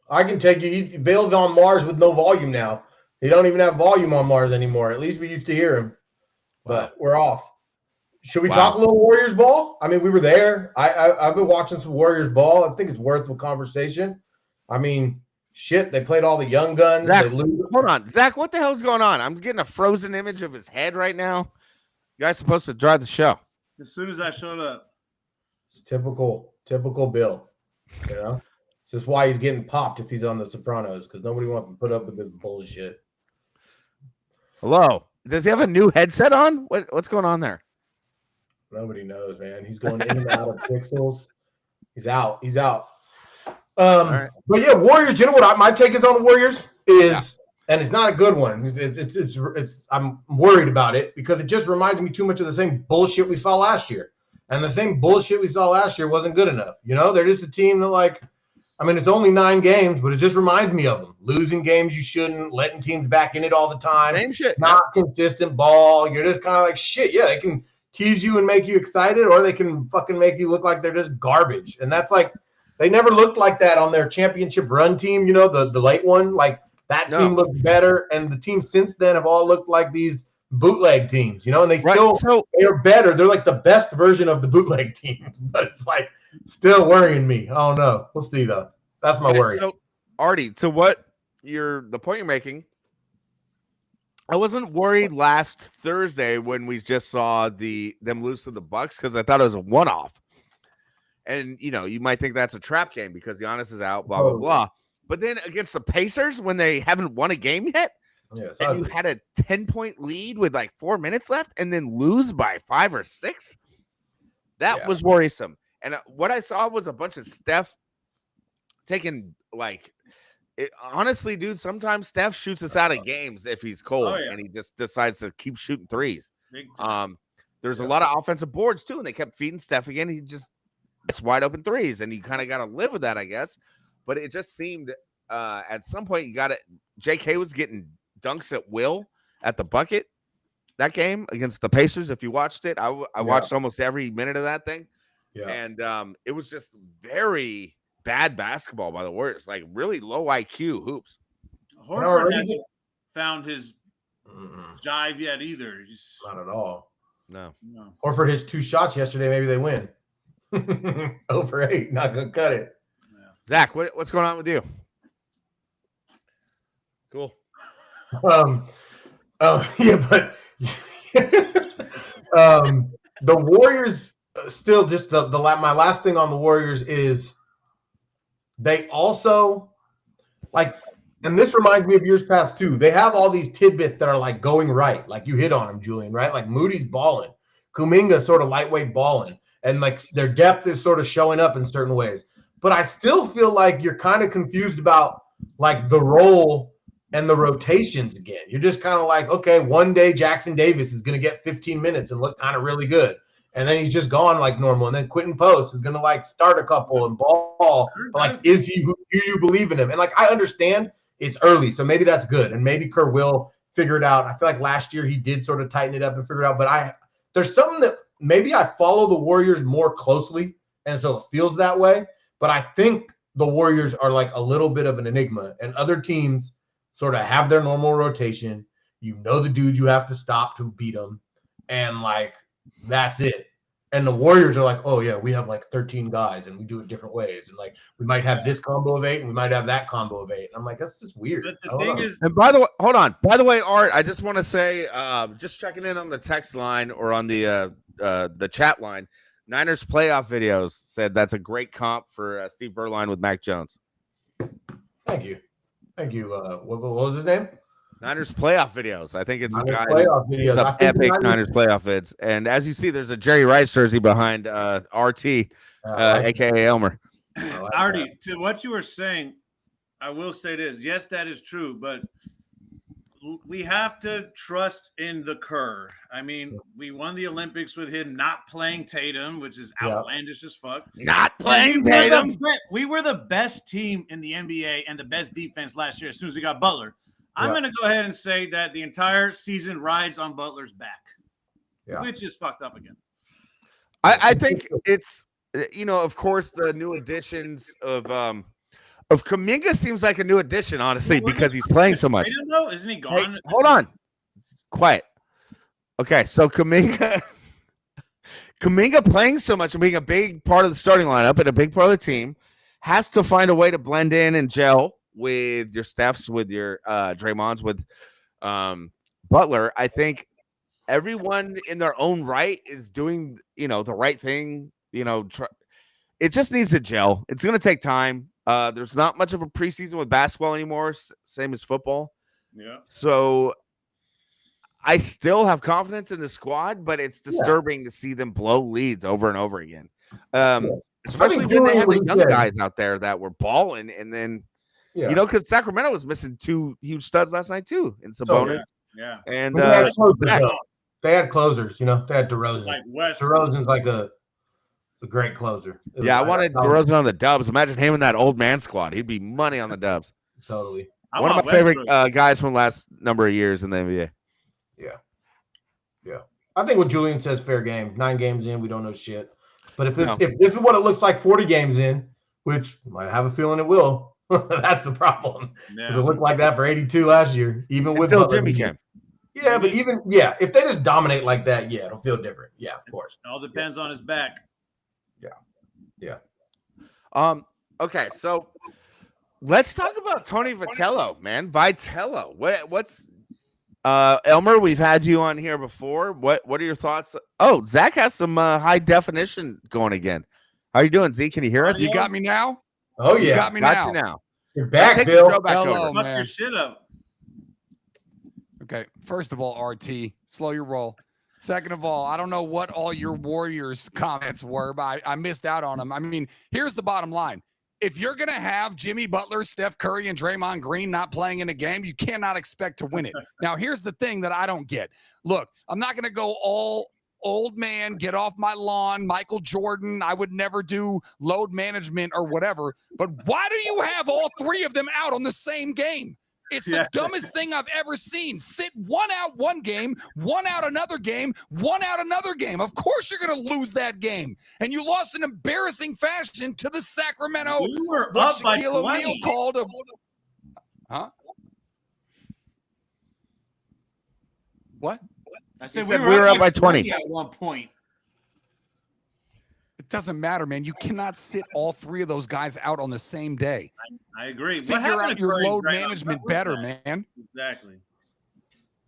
I can take you. Bill's on Mars with no volume now. He don't even have volume on Mars anymore. At least we used to hear him. But we're off. Should we talk a little Warriors ball? I mean, we were there. I've been watching some Warriors ball. I think it's worth a conversation. I mean, shit, they played all the young guns. Zach, hold on. Zach, what the hell's going on? I'm getting a frozen image of his head right now. You guys supposed to drive the show. As soon as I showed up. It's typical Bill. This is why he's getting popped if he's on The Sopranos, because nobody wants to put up with this bullshit. Hello. Does he have a new headset on? What's going on there? Nobody knows, man. He's going in and out of pixels. He's out. Right. But yeah, Warriors. You know what my take is on the Warriors is, and it's not a good one. It's I'm worried about it because it just reminds me too much of the same bullshit we saw last year, and the same bullshit we saw last year wasn't good enough. They're just a team that it's only 9 games, but it just reminds me of them losing games you shouldn't, letting teams back in it all the time. Same shit. Not consistent ball. You're just kind of like shit. Yeah, they can tease you and make you excited, or they can fucking make you look like they're just garbage. And that's they never looked like that on their championship run team, the late one. That team looked better, and the teams since then have all looked like these bootleg teams, and they they're better. They're like the best version of the bootleg teams, but it's still worrying me. I don't know. We'll see though. That's my worry. So, Artie, to what the point you're making, I wasn't worried last Thursday when we just saw them lose to the Bucks because I thought it was a one-off. And you might think that's a trap game because Giannis is out, blah blah blah. But then against the Pacers, when they haven't won a game yet, and you had a 10-point lead with 4 minutes left, and then lose by 5 or 6, that was worrisome. And what I saw was a bunch of Steph taking honestly, dude, sometimes Steph shoots us out of games if he's cold and he just decides to keep shooting threes. There's a lot of offensive boards too, and they kept feeding Steph again. He just wide open threes, and you kind of got to live with that, I guess. but it just seemed at some point you got it. JK was getting dunks at will at the bucket that game against the Pacers. If you watched it, I watched almost every minute of that thing. Yeah. And it was just very bad basketball by the Warriors, like really low IQ hoops. Horford hasn't found his jive yet either. Not at all. No. Horford hits 2 shots yesterday. Maybe they win. 0 for 8. Not going to cut it. Yeah. Zach, what's going on with you? Cool. Yeah, but the Warriors still just my last thing on the Warriors is they also like, and this reminds me of years past too. They have all these tidbits that are like going right. Like you hit on them, Julian, right? Like Moody's balling, Kuminga sort of lightweight balling, and like their depth is sort of showing up in certain ways. But I still feel like you're kind of confused about like the role and the rotations again. You're just kind of like, okay, one day Jackson Davis is going to get 15 minutes and look kind of really good. And then he's just gone like normal. And then Quentin Post is going to like start a couple and ball. But like, is he who you believe in him? And like, I understand it's early, so maybe that's good. And maybe Kerr will figure it out. I feel like last year he did sort of tighten it up and figure it out. But there's something that maybe I follow the Warriors more closely. And so it feels that way. But I think the Warriors are like a little bit of an enigma. And other teams sort of have their normal rotation. You know the dude you have to stop to beat them. And like, that's it. And the Warriors are like, oh yeah, we have like 13 guys and we do it different ways. And like, we might have this combo of 8 and we might have that combo of 8. And I'm like, that's just weird. But the thing is, and by the way, hold on. By the way, Art, I just want to say, just checking in on the text line or on the chat line, Niners playoff videos said that's a great comp for Steve Berline with Mac Jones. Thank you. What was his name? Niners playoff videos. I think it's Niners a guy. playoff videos. It's an epic Niners playoff vids. And as you see, there's a Jerry Rice jersey behind RT, aka Elmer. Artie, to what you were saying, I will say this. Yes, that is true, but we have to trust in the Kerr. I mean, we won the Olympics with him not playing Tatum, which is outlandish as fuck. Not playing Tatum. We were the best team in the NBA and the best defense last year as soon as we got Butler. I'm going to go ahead and say that the entire season rides on Butler's back, which is fucked up again. I think it's, of course, the new additions of Kuminga seems like a new addition, honestly, because he's playing so much. Isn't he gone? Hey, hold on. Quiet. Okay, so Kuminga playing so much and being a big part of the starting lineup and a big part of the team has to find a way to blend in and gel with your Stephs, with your Draymonds, with Butler. I think everyone in their own right is doing, the right thing. It just needs to gel. It's going to take time. There's not much of a preseason with basketball anymore, same as football. Yeah. So I still have confidence in the squad, but it's disturbing to see them blow leads over and over again. Especially when they had the young guys out there that were balling, and then because Sacramento was missing 2 huge studs last night too in Sabonis. And they had closers. They had DeRozan. Like DeRozan's like a great closer. I wanted DeRozan on the Dubs. Imagine him in that old man squad. He'd be money on the Dubs. Totally. One of my favorite guys from the last number of years in the NBA. Yeah. I think what Julian says, fair game. 9 games in, we don't know shit. But if this is what it looks like 40 games in, which I have a feeling it will, that's the problem. Because it looked like that for 82 last year, even with Until Jimmy came. Yeah, but if they just dominate like that, it'll feel different. Yeah, of course. It all depends on his back. Yeah. Okay, so let's talk about Tony Vitello, man. Vitello. What's Elmer, we've had you on here before. What are your thoughts? Oh, Zach has some high definition going again. How are you doing, Z? Can you hear us? You got me now? Oh, yeah. You got me now. You now. You're back, Bill. Hello, Fuck man. your shit up. Okay, first of all, RT, slow your roll. Second of all, I don't know what all your Warriors comments were, but I missed out on them. I mean, here's the bottom line. If you're going to have Jimmy Butler, Steph Curry, and Draymond Green not playing in a game, you cannot expect to win it. Now, here's the thing that I don't get. Look, I'm not going to go all old man, get off my lawn, Michael Jordan. I would never do load management or whatever. But why do you have all three of them out on the same game? It's the dumbest thing I've ever seen. Sit one out one game, one out another game, one out another game. Of course you're going to lose that game. And you lost in embarrassing fashion to the Sacramento. You were what up by Shaquille 20. O'Neal called a... Huh? What? I said we were up by 20 at one point. It doesn't matter, man. You cannot sit all three of those guys out on the same day. I agree. Figure out your load management better, man. Exactly.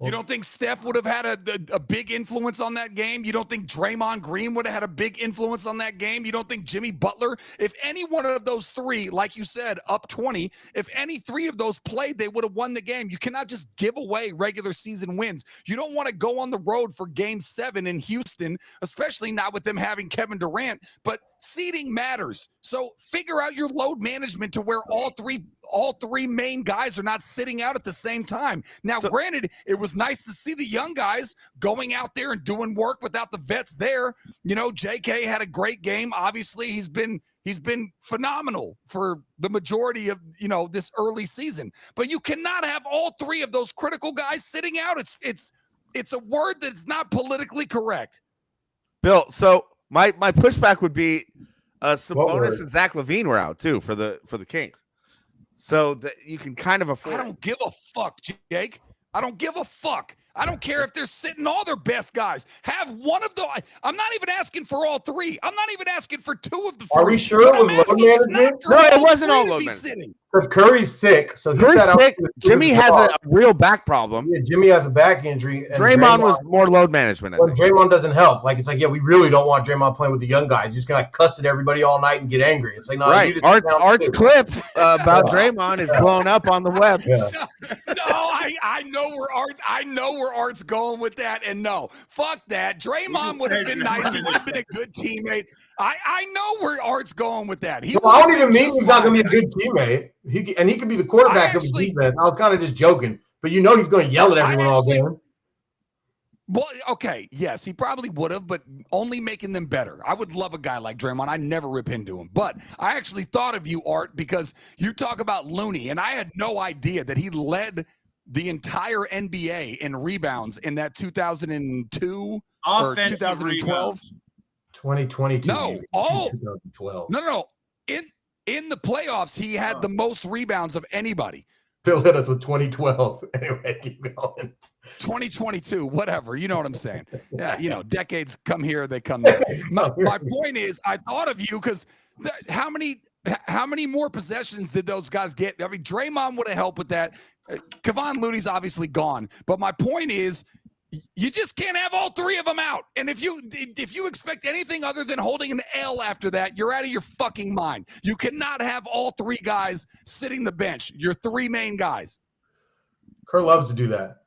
You don't think Steph would have had a big influence on that game? You don't think Draymond Green would have had a big influence on that game? You don't think Jimmy Butler? If any one of those three, like you said, up 20, if any three of those played, they would have won the game. You cannot just give away regular season wins. You don't want to go on the road for game 7 in Houston, especially not with them having Kevin Durant, but seeding matters. So figure out your load management to where all three main guys are not sitting out at the same time. Now, granted, it was nice to see the young guys going out there and doing work without the vets there. You know, JK had a great game. Obviously, he's been phenomenal for the majority of, this early season. But you cannot have all three of those critical guys sitting out. It's a word that's not politically correct. Bill, so my pushback would be Sabonis and Zach LaVine were out too for the Kings. So that you can kind of afford. I don't give a fuck, Jake. I don't give a fuck. I don't care if they're sitting all their best guys. Have one of the. I'm not even asking for all three. I'm not even asking for 2 of the 3. Are we sure it was load management? No, it wasn't all load management. Because Curry's sick. So Curry's sick. Jimmy has a real back problem. Yeah, Jimmy has a back injury. And Draymond was more load management. Well, Draymond doesn't help. Like, it's like, yeah, we really don't want Draymond playing with the young guys. He's just going to cuss at everybody all night and get angry. It's like, no, right. Art's clip about Draymond is blown up on the web. Yeah. No, I know where Art's going with that. And no, fuck that. Draymond would have been nice. He would have been a good teammate. I know where Art's going with that. I don't even mean he's not going to be a good teammate. He could be the quarterback of the defense. I was kind of just joking, but he's going to yell at everyone all game. Well, okay, yes, he probably would have, but only making them better. I would love a guy like Draymond. I never rip into him, but I actually thought of you, Art, because you talk about Looney, and I had no idea that he led the entire NBA in rebounds in that 2002 or 2012. 2022. No, 2012. No. In the playoffs, he had the most rebounds of anybody. Bill hit us with 2012. Anyway, keep going. 2022, whatever. You know what I'm saying? Yeah, decades come here, they come there. My point is, I thought of you because how many more possessions did those guys get? I mean, Draymond would have helped with that. Kevon Looney's obviously gone. But my point is, you just can't have all three of them out. And if you expect anything other than holding an L after that, you're out of your fucking mind. You cannot have all three guys sitting the bench. Your 3 main guys. Kerr loves to do that.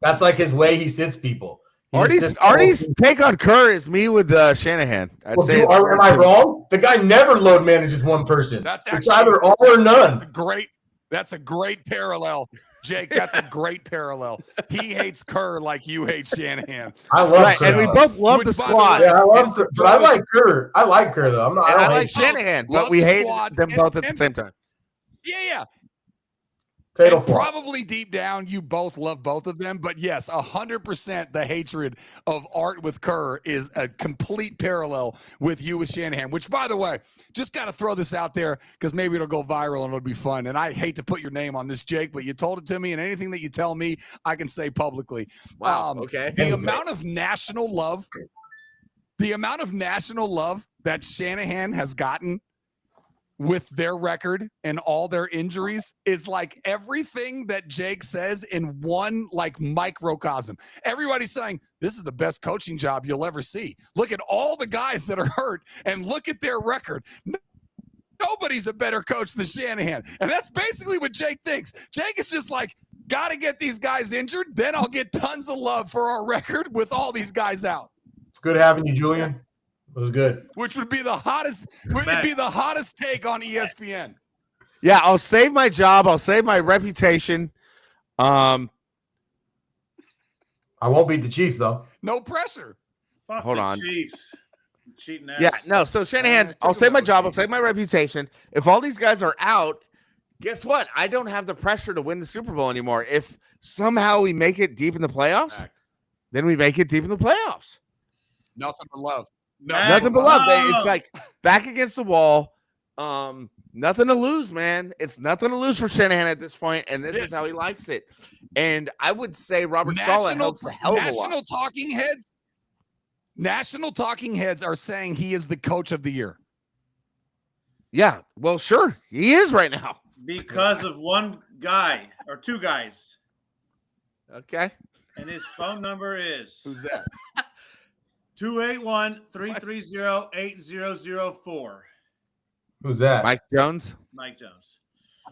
That's like his way he sits people. Artie's take on Kerr is me with Shanahan. Am I wrong? The guy never load manages one person. It's either all or none. That's a great parallel. Jake, that's a great parallel. He hates Kerr like you hate Shanahan. I love Kerr. And we both love the squad. Yeah, I love Kerr. But I like Kerr. I like Kerr, though. I like Shanahan, but we hate them both at the same time. Yeah. And probably deep down, you both love both of them. But yes, 100% the hatred of Art with Kerr is a complete parallel with you with Shanahan, which, by the way, just got to throw this out there because maybe it'll go viral and it'll be fun. And I hate to put your name on this, Jake, but you told it to me, and anything that you tell me, I can say publicly. Wow, okay. The amount of national love that Shanahan has gotten with their record and all their injuries is like everything that Jake says in one like microcosm. Everybody's saying this is the best coaching job you'll ever see. Look at all the guys that are hurt and look at their record. Nobody's a better coach than Shanahan. And that's basically what Jake thinks. Jake is just like, got to get these guys injured. Then I'll get tons of love for our record with all these guys out. It's good having you, Julian. It was good. Which would be the hottest. Would be the hottest take on ESPN. Yeah, I'll save my job. I'll save my reputation. I I won't beat the Chiefs though. No pressure. Fuck Hold the on. Chiefs. Cheating ass. Yeah, no. So Shanahan, I'll save my job. I'll save my reputation. If all these guys are out, guess what? I don't have the pressure to win the Super Bowl anymore. If somehow we make it deep in the playoffs, then we make it deep in the playoffs. Nothing but love. Nothing but love. It's like back against the wall. Nothing to lose, man. It's nothing to lose for Shanahan at this point, and this is how he likes it. And I would say Robert Saleh helps a hell of a lot. National talking heads are saying he is the coach of the year. Yeah, well, sure. He is right now. Because of one guy or two guys. Okay. And his phone number is Who's that? 281-330-8004. Who's that? Mike Jones? Mike Jones.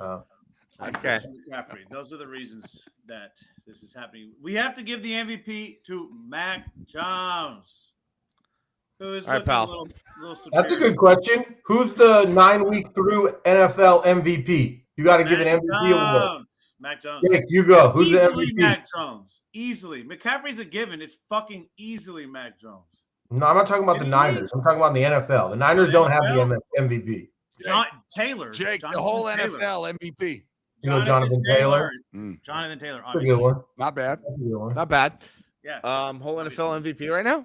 Okay. McCaffrey. Those are the reasons that this is happening. We have to give the MVP to Mac Jones. Who is all right, pal. a little That's a good question. Who's the 9-week through NFL MVP? You got to give an MVP award. Mac Jones. Jake, you go. Who's easily the MVP? Mac Jones. Easily. McCaffrey's a given. It's fucking easily Mac Jones. No, I'm not talking about the Niners. I'm talking about the NFL. The Niners don't have the MVP. Taylor. Jake, Jonathan the whole Taylor. NFL MVP. You know Jonathan Taylor. Jonathan Taylor. That's a good one. Not bad. That's a good one. Not bad. Yeah. Whole NFL MVP right now?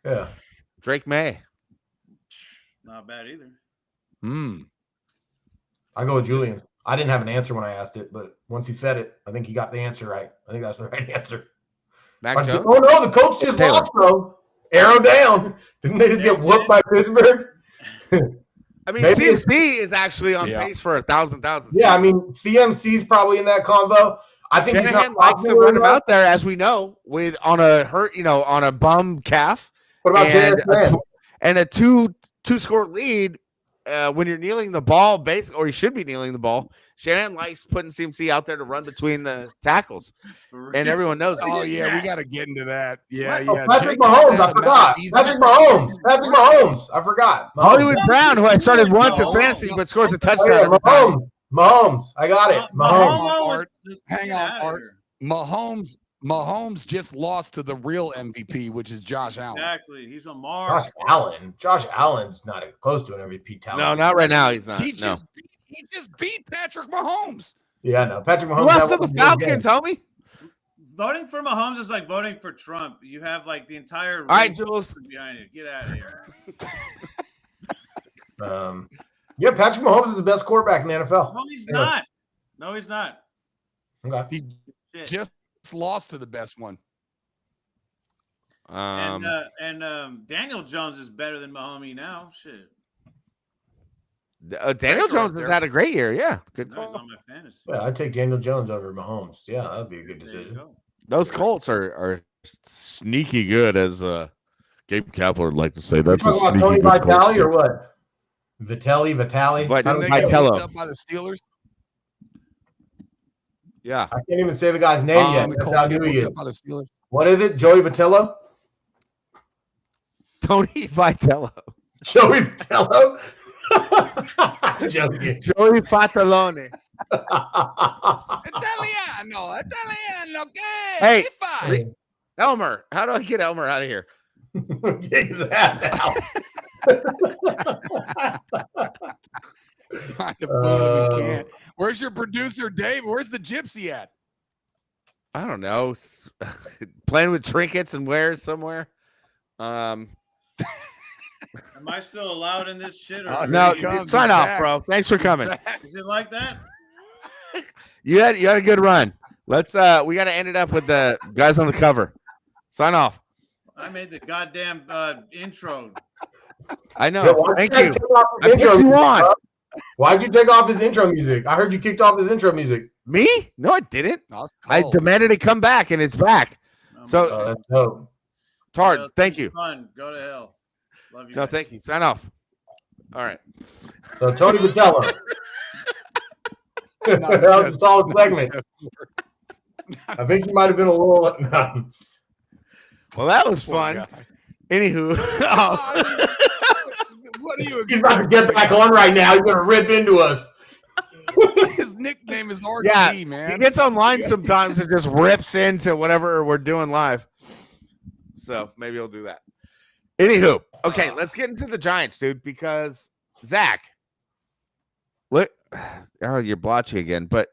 Yeah. Drake May. Not bad either. I go with Julian. I didn't have an answer when I asked it, but once he said it, I think he got the answer right. I think that's the right answer. Mac Jones? Oh, no, the coach just Taylor. lost, bro. Arrow down. Didn't they just get whooped by Pittsburgh? I mean, Maybe CMC is actually on pace for 1,000. Yeah, I mean, CMC's probably in that convo. I think Shanahan likes to run him out there, as we know, on a bum calf. What about JSN? And a two-score lead when you're kneeling the ball, basically, or you should be kneeling the ball. Shanahan likes putting CMC out there to run between the tackles, and everyone knows. Oh yeah, we got to get into that. Yeah, Oh, yeah. Patrick Mahomes, I forgot. Patrick Mahomes, I forgot. Hollywood Brown, who I started once in fantasy, but scores a touchdown. Every time. Mahomes, I got it. Mahomes. Hang on, Art. Mahomes just lost to the real MVP, which is Josh Allen. Exactly. He's on Mars. Josh Allen's not close to an MVP talent. No, not right now. He's not. He just beat Patrick Mahomes. Yeah, no. Patrick Mahomes. Who lost to the Falcons, homie? Voting for Mahomes is like voting for Trump. You have like the entire. All right, Jules. Behind you. Get out of here. Yeah, Patrick Mahomes is the best quarterback in the NFL. No, he's not. No, he's not. Okay. He just lost to the best one. And Daniel Jones is better than Mahomes now. Shit. Daniel Jones has had a great year. Yeah, good call. He's on my fantasy. Yeah, I'd take Daniel Jones over Mahomes. Yeah, that'd be a good decision. Those Colts are sneaky good, as Gabe Kapler would like to say. That's you talking about Tony Vitale or what? Vitale. Didn't they get picked up by the Steelers? Yeah, I can't even say the guy's name yet. That's how new he is. What is it? Joey Vitello? Tony Vitello. Joey Vitello? Joey Fatalone. Italiano, okay. Hey, Elmer, how do I get Elmer out of here? Get his ass out. Trying to boot him and can't. Where's your producer, Dave? Where's the gypsy at? I don't know. Playing with trinkets and wares somewhere. Am I still allowed in this shit? Or no, sign off, bro. Thanks for coming. Is it like that? You had a good run. Let's we got to end it up with the guys on the cover. Sign off. I made the goddamn intro. I know. Thank you. Why'd you take off his intro music? I heard you kicked off his intro music. Me? No, I didn't. I demanded it come back, and it's back. So, that's dope. Tard, thank you. Fun. Go to hell. Love you. No, thank you. Sign off. All right. So Tony Vitello. That was a solid segment. I think you might have been a little. Well, that was fun. Anywho, what are you? He's about to get back on right now. He's going to rip into us. His nickname is RT, man. He gets online sometimes and just rips into whatever we're doing live. So maybe he'll do that. Anywho, okay, let's get into the Giants, dude, because Zach, look, oh, you're blotchy again, but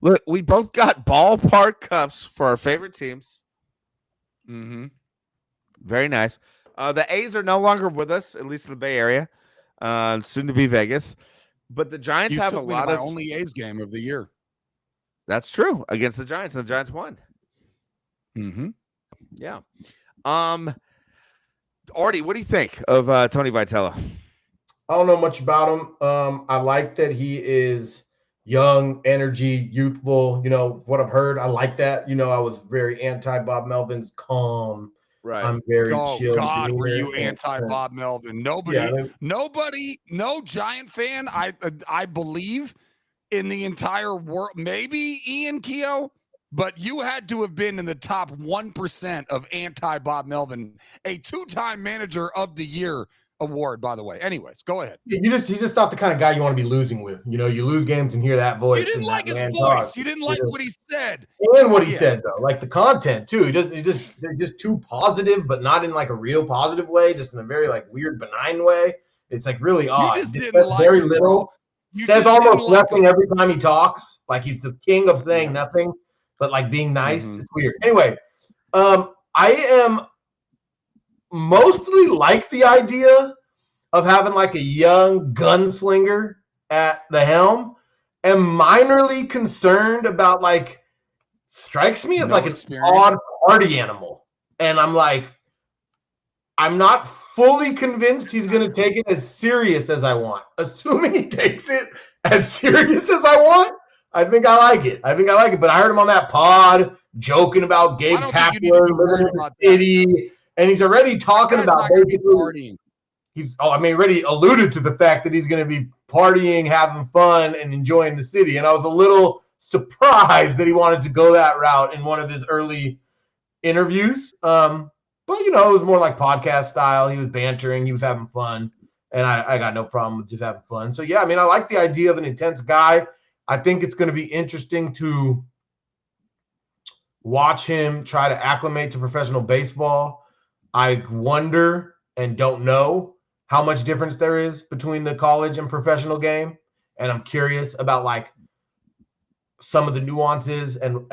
look, we both got ballpark cups for our favorite teams. Mm-hmm. Very nice. The A's are no longer with us, at least in the Bay Area, soon to be Vegas. But the Giants have a lot of only A's game of the year. That's true, against the Giants, and the Giants won. Mm-hmm. Yeah. Artie, what do you think of Tony Vitello? I don't know much about him. I like that he is young, energy, youthful. You know, what I've heard, I like that. You know, I was very anti Bob Melvin's calm. Right. I'm very Oh chill. God, were you anti Bob Melvin? Nobody, no Giant fan. I believe in the entire world. Maybe Ian Keough, but you had to have been in the top 1% of anti Bob Melvin, a 2-time Manager of the Year award, by the way. Anyways, go ahead. He's just not the kind of guy you want to be losing with. You know, you lose games and hear that voice. You didn't like his voice. Talk. You didn't like what he said. And what he said, though. Like the content, too. He's just too positive, but not in like a real positive way, just in a very like weird, benign way. It's like really odd. You just didn't like very him, little. Says almost nothing every time he talks. Like he's the king of saying nothing, but like being nice. It's weird. Anyway, I am mostly like the idea of having like a young gunslinger at the helm, and minorly concerned about like strikes me as like an odd party animal. And I'm like, I'm not fully convinced he's going to take it as serious as I want. Assuming he takes it as serious as I want, I think I like it. But I heard him on that pod joking about Gabe Kapler living in the city, and he's already talking about basically already alluded to the fact that he's going to be partying, having fun, and enjoying the city. And I was a little surprised that he wanted to go that route in one of his early interviews. But, you know, it was more like podcast style. He was bantering. He was having fun. And I got no problem with just having fun. So, yeah, I mean, I like the idea of an intense guy. I think it's going to be interesting to watch him try to acclimate to professional baseball. I wonder and don't know how much difference there is between the college and professional game. And I'm curious about like some of the nuances, and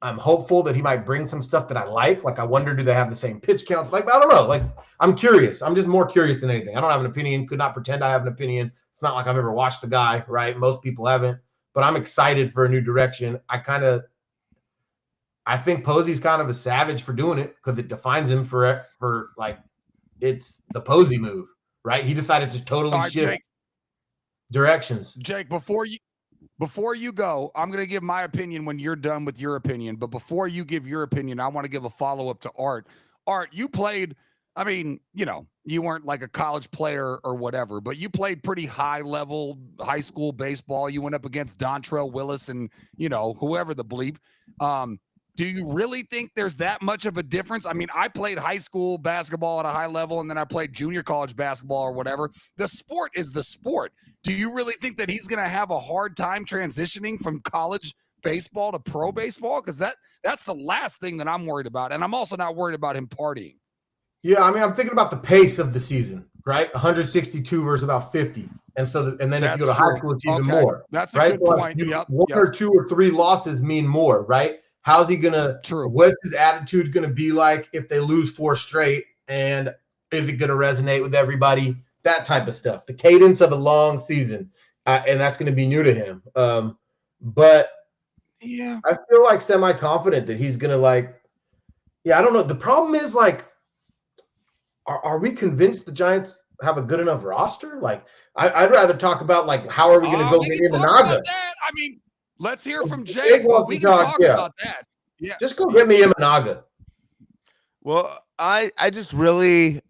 I'm hopeful that he might bring some stuff that I like. Like, I wonder, do they have the same pitch count? Like, I don't know. Like, I'm curious. I'm just more curious than anything. I don't have an opinion. Could not pretend I have an opinion. It's not like I've ever watched the guy, right? Most people haven't. But I'm excited for a new direction. I think Posey's kind of a savage for doing it because it defines him for like, it's the Posey move, right? He decided to totally shift directions. Jake, before you go, I'm going to give my opinion when you're done with your opinion. But before you give your opinion, I want to give a follow-up to Art. Art, you played, I mean, you know, you weren't like a college player or whatever, but you played pretty high-level high school baseball. You went up against Dontrell Willis and, you know, whoever the bleep. Do you really think there's that much of a difference? I mean, I played high school basketball at a high level, and then I played junior college basketball or whatever. The sport is the sport. Do you really think that he's going to have a hard time transitioning from college baseball to pro baseball? Because that's the last thing that I'm worried about. And I'm also not worried about him partying. Yeah, I mean, I'm thinking about the pace of the season, right? 162 versus about 50. And so, and then if you go to high school, it's even more. That's a right? good point. One or two or three losses mean more, right? How's he gonna? What's his attitude gonna be like if they lose 4 straight? And is it gonna resonate with everybody? That type of stuff. The cadence of a long season, and that's gonna be new to him. But yeah, I feel like semi-confident that he's gonna like. Yeah, I don't know. The problem is like, are we convinced the Giants have a good enough roster? Like, I'd rather talk about like how are we gonna go get Imanaga? I mean. Let's hear from Jake. We can talk about that. Yeah, just go get me Imanaga. Well, I just really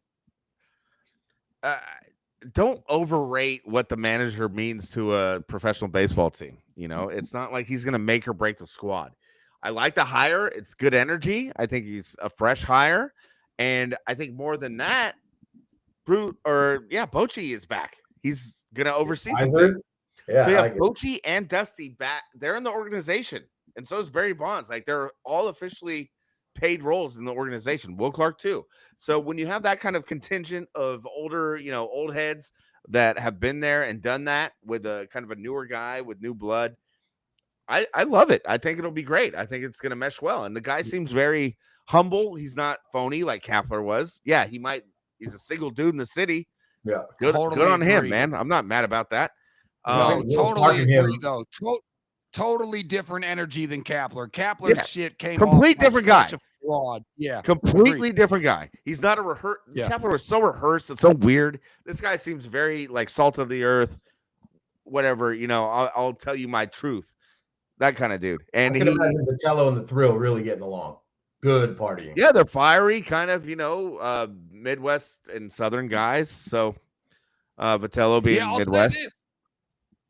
don't overrate what the manager means to a professional baseball team. You know, it's not like he's going to make or break the squad. I like the hire. It's good energy. I think he's a fresh hire. And I think more than that, Bochy is back. He's going to oversee something. Yeah, so Bochy and Dusty back. They're in the organization, and so is Barry Bonds. Like, they're all officially paid roles in the organization. Will Clark too. So when you have that kind of contingent of older, old heads that have been there and done that with a kind of a newer guy with new blood, I love it. I think it'll be great. I think it's going to mesh well. And the guy seems very humble. He's not phony like Kapler was. Yeah, he's a single dude in the city. Yeah. Good on him, man. I'm not mad about that. No, totally agree, though. Totally different energy than Kapler. Kapler's shit came complete off different like guy. Such a fraud. Yeah. Completely different guy. He's not a rehearsed. Yeah. Kapler was so rehearsed. It's so weird. This guy seems very like salt of the earth, whatever, I'll tell you my truth. That kind of dude. And I can imagine Vitello and the Thrill really getting along. Good partying. Yeah, they're fiery, kind of, Midwest and Southern guys. So Vitello being Midwest.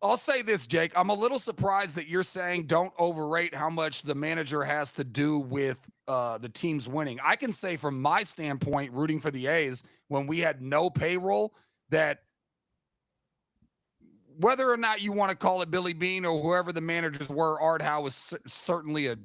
I'll say this, Jake. I'm a little surprised that you're saying don't overrate how much the manager has to do with the team's winning. I can say from my standpoint, rooting for the A's, when we had no payroll, that whether or not you want to call it Billy Bean or whoever the managers were, Art Howe was certainly a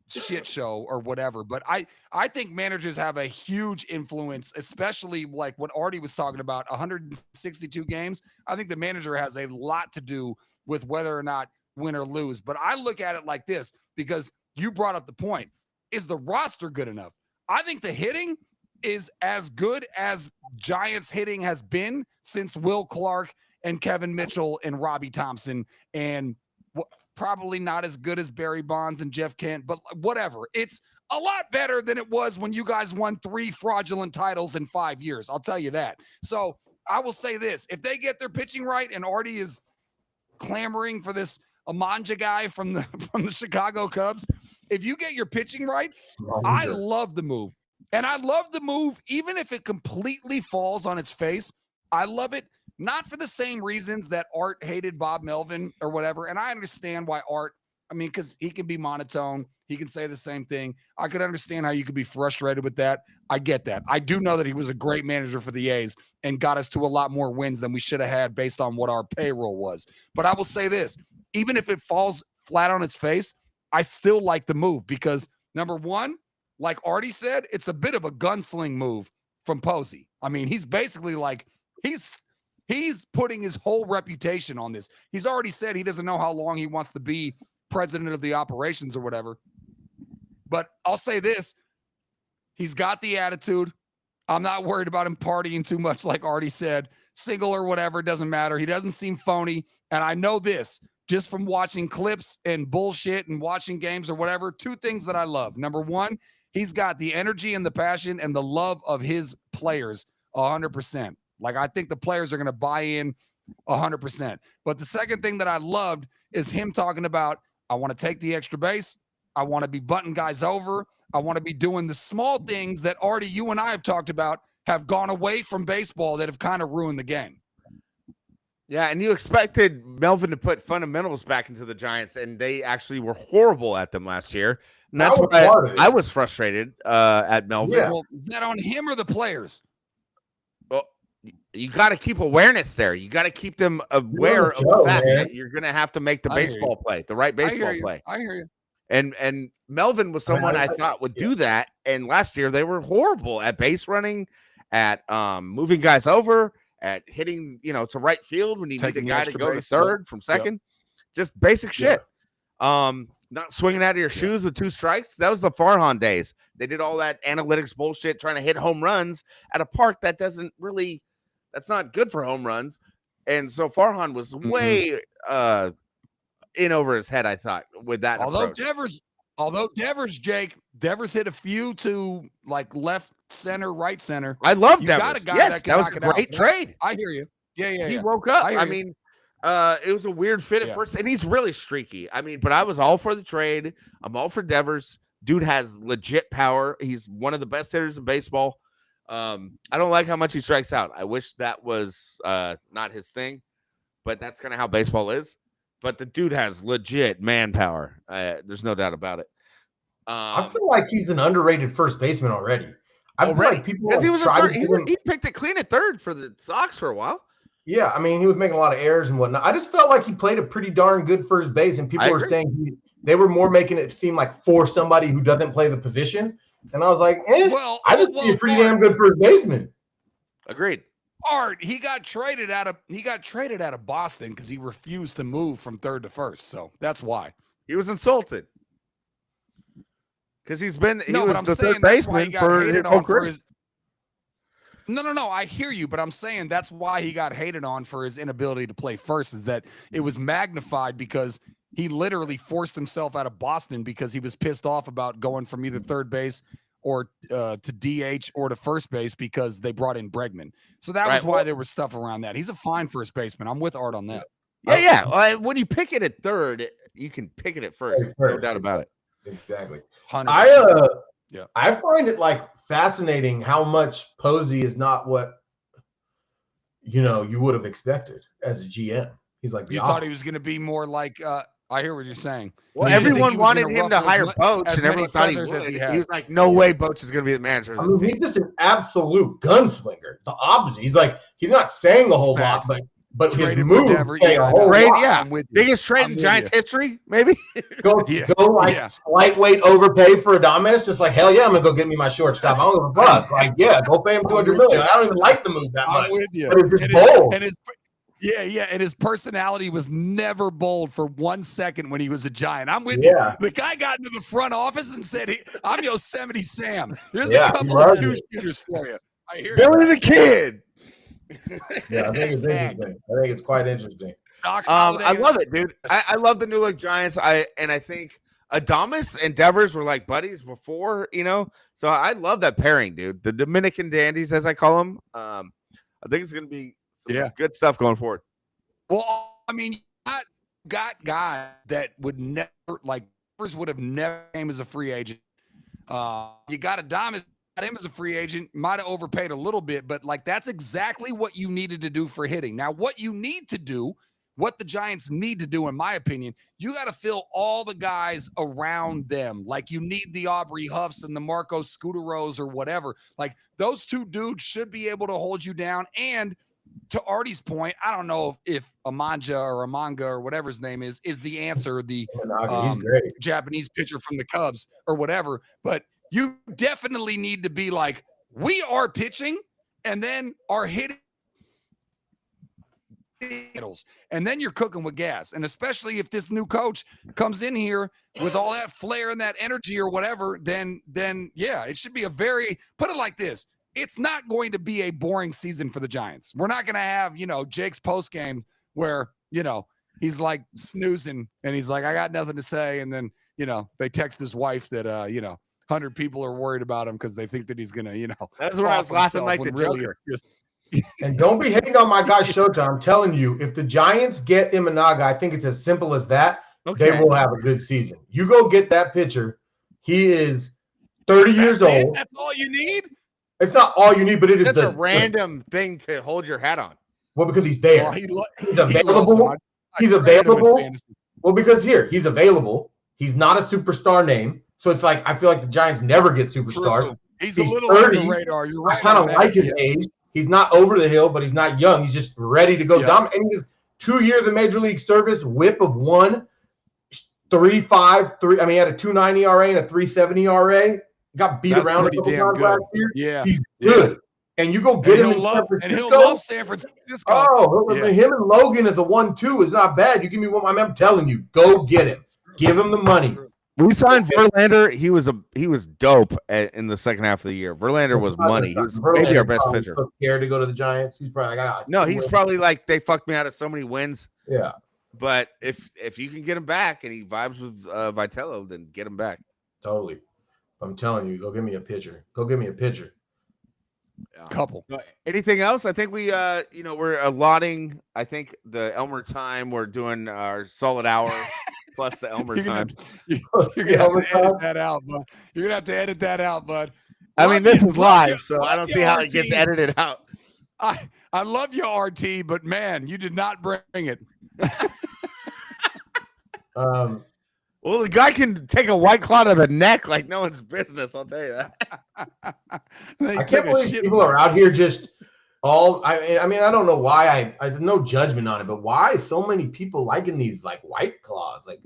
shit show or whatever. But I think managers have a huge influence, especially like what Artie was talking about, 162 games. I think the manager has a lot to do with whether or not win or lose. But I look at it like this, because you brought up the point. Is the roster good enough? I think the hitting is as good as Giants hitting has been since Will Clark and Kevin Mitchell and Robbie Thompson, and probably not as good as Barry Bonds and Jeff Kent, but whatever. It's a lot better than it was when you guys won 3 fraudulent titles in 5 years. I'll tell you that. So I will say this. If they get their pitching right, and Artie is clamoring for this Amanja guy from the Chicago Cubs, if you get your pitching right, I love the move. And I love the move even if it completely falls on its face. I love it. Not for the same reasons that Art hated Bob Melvin or whatever. And I understand why Art, because he can be monotone. He can say the same thing. I could understand how you could be frustrated with that. I get that. I do know that he was a great manager for the A's and got us to a lot more wins than we should have had based on what our payroll was. But I will say this, even if it falls flat on its face, I still like the move because, number one, like Artie said, it's a bit of a gunsling move from Posey. He's basically like, He's putting his whole reputation on this. He's already said he doesn't know how long he wants to be president of the operations or whatever. But I'll say this. He's got the attitude. I'm not worried about him partying too much, like Artie said. Single or whatever, doesn't matter. He doesn't seem phony. And I know this just from watching clips and bullshit and watching games or whatever. 2 things that I love. Number one, he's got the energy and the passion and the love of his players 100%. Like, I think the players are going to buy in 100%. But the second thing that I loved is him talking about, I want to take the extra base. I want to be butting guys over. I want to be doing the small things that Artie, you and I have talked about, have gone away from baseball that have kind of ruined the game. Yeah, and you expected Melvin to put fundamentals back into the Giants, and they actually were horrible at them last year. And that's why I was frustrated at Melvin. Yeah. Well, is that on him or the players? You got to keep awareness there. You got to keep them aware of the fact that you're going to have to make the baseball play, the right baseball play. I hear you. And Melvin was someone I thought would do that. And last year they were horrible at base running, at moving guys over, at hitting, to right field when you need a guy to go to third from second. Just basic shit. Not swinging out of your shoes with 2 strikes. That was the Farhan days. They did all that analytics bullshit trying to hit home runs at a park that doesn't really – that's not good for home runs. And so Farhan was way in over his head, I thought, with that approach. Although Devers hit a few to like left center, right center. I love Devers. Got a guy that was a great trade. I hear you. Yeah. He woke up. It was a weird fit at first, and he's really streaky. But I was all for the trade. I'm all for Devers. Dude has legit power. He's one of the best hitters in baseball. I don't like how much he strikes out. I wish that was not his thing, but that's kind of how baseball is. But the dude has legit manpower. There's no doubt about it. I feel like he's an underrated first baseman already. I feel like people because he was he picked it clean at third for the Sox for a while. Yeah, he was making a lot of errors and whatnot. I just felt like he played a pretty darn good first base, and people were saying they were more making it seem like for somebody who doesn't play the position. And I was like, I just see a pretty damn good first baseman. Agreed. Art, he got traded out of Boston because he refused to move from third to first. So that's why. He was insulted. Because he was the third that's why baseman he got for hated his whole on career. for his. No. I hear you, but I'm saying that's why he got hated on for his inability to play first. Is that it was magnified because he literally forced himself out of Boston because he was pissed off about going from either third base or to DH or to first base because they brought in Bregman. So that was why there was stuff around that. He's a fine first baseman. I'm with Art on that. Yeah. When you pick it at third, you can pick it at first. No doubt about it. Exactly. 100%. I find it like fascinating how much Posey is not what you would have expected as a GM. He's like, you thought he was going to be more like I hear what you're saying. Well, everyone wanted him to hire Boach, and everyone thought he would. He was like, no way Boach is going to be the manager of this team. He's just an absolute gunslinger. The opposite. He's like, he's not saying a whole lot, but his move say a whole lot. Biggest trade in Giants history, maybe? Go lightweight overpay for Adames. Just like, hell yeah, I'm going to go get me my shortstop. I don't give a fuck. Like, yeah, go pay him $200 million. I don't even like the move that much. I'm with you. But it's just bold. And his personality was never bold for 1 second when he was a Giant. I'm with you. The guy got into the front office and said, I'm Yosemite Sam. There's a couple of two-shooters for you. I hear Billy the Kid. Yeah, I think it's interesting. I think it's quite interesting. I love it, dude. I love the New Look Giants. I think Adames and Devers were like buddies before, So I love that pairing, dude. The Dominican Dandies, as I call them. I think it's going to be good stuff going forward. Well, I mean, you got guys that would never, like, would have never came as a free agent. You got Adames, got him as a free agent, might have overpaid a little bit, but, like, that's exactly what you needed to do for hitting. Now, what the Giants need to do, in my opinion, you got to fill all the guys around them. Like, you need the Aubrey Huffs and the Marco Scuderos or whatever. Like, those two dudes should be able to hold you down. And to Artie's point, I don't know if Amanga or whatever his name is the answer, the Japanese pitcher from the Cubs or whatever. But you definitely need to be like, we are pitching and then are hitting. And then you're cooking with gas. And especially if this new coach comes in here with all that flair and that energy or whatever, then it should be put it like this. It's not going to be a boring season for the Giants. We're not going to have, Jake's postgame where, he's like snoozing and he's like, I got nothing to say. And then, they text his wife that, 100 people are worried about him because they think that he's going to, That's what I was laughing like the Joker. And don't be hating on my guy Shota. I'm telling you, if the Giants get Imanaga, I think it's as simple as that. Okay. They will have a good season. You go get that pitcher. He is 30 years old. That's all you need? It's not all you need, but it is a random thing to hold your hat on. Well, because he's there. Well, he's available. He's available. Well, because he's available. He's not a superstar name. So it's like, I feel like the Giants never get superstars. True. He's a little 30. On the radar. You're right. I kind of like his age. He's not over the hill, but he's not young. He's just ready to go dominate. And he has 2 years of Major League service, whip of 1, 3.53. I mean, he had a 2.9 ERA and a 3.7 ERA. Got beat around a couple times last year. Yeah. He's good. And you go get him in San Francisco. And he'll love San Francisco. Him and Logan as a 1-2 is not bad. You give me one. I'm telling you, go get him. Give him the money. We signed Verlander. He was dope in the second half of the year. Verlander was money. He was maybe our best pitcher. Scared to go to the Giants. He's probably like, he's probably like, they fucked me out of so many wins. Yeah. But if you can get him back and he vibes with Vitello, then get him back. Totally. I'm telling you, go give me a pitcher. Go give me a pitcher. Couple. Anything else? I think we're allotting, I think, the Elmer time. We're doing our solid hour plus the Elmer time. You're going to have to edit that out, bud. You're going to have to edit that out, bud. I mean, this is live, so I don't see how it gets edited out. I love you, RT, but, man, you did not bring it. Well, the guy can take a White Claw to the neck like no one's business. I'll tell you that. I can't believe people are out here just all. I mean, I don't know why. I have no judgment on it, but why so many people liking these like White Claws? Like,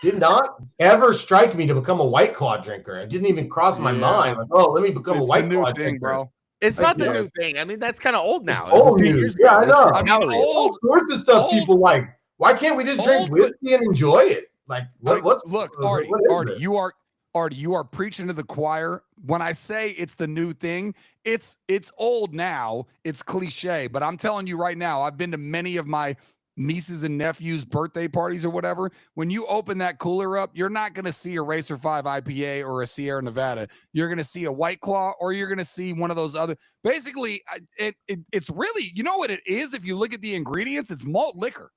did not ever strike me to become a White Claw drinker. It didn't even cross my mind. Like, oh, let me become a White Claw thing, drinker. bro. It's not the new thing. I mean, that's kind of old now. Old news. Yeah, I know. I mean, all sorts of stuff people like. Why can't we just drink whiskey and enjoy it? Like, look, Artie, you are preaching to the choir. When I say it's the new thing, it's old now. It's cliche, but I'm telling you right now, I've been to many of my nieces and nephews' birthday parties or whatever. When you open that cooler up, you're not going to see a Racer 5 IPA or a Sierra Nevada. You're going to see a White Claw, or you're going to see one of those other. Basically, it's really, you know what it is? If you look at the ingredients, it's malt liquor.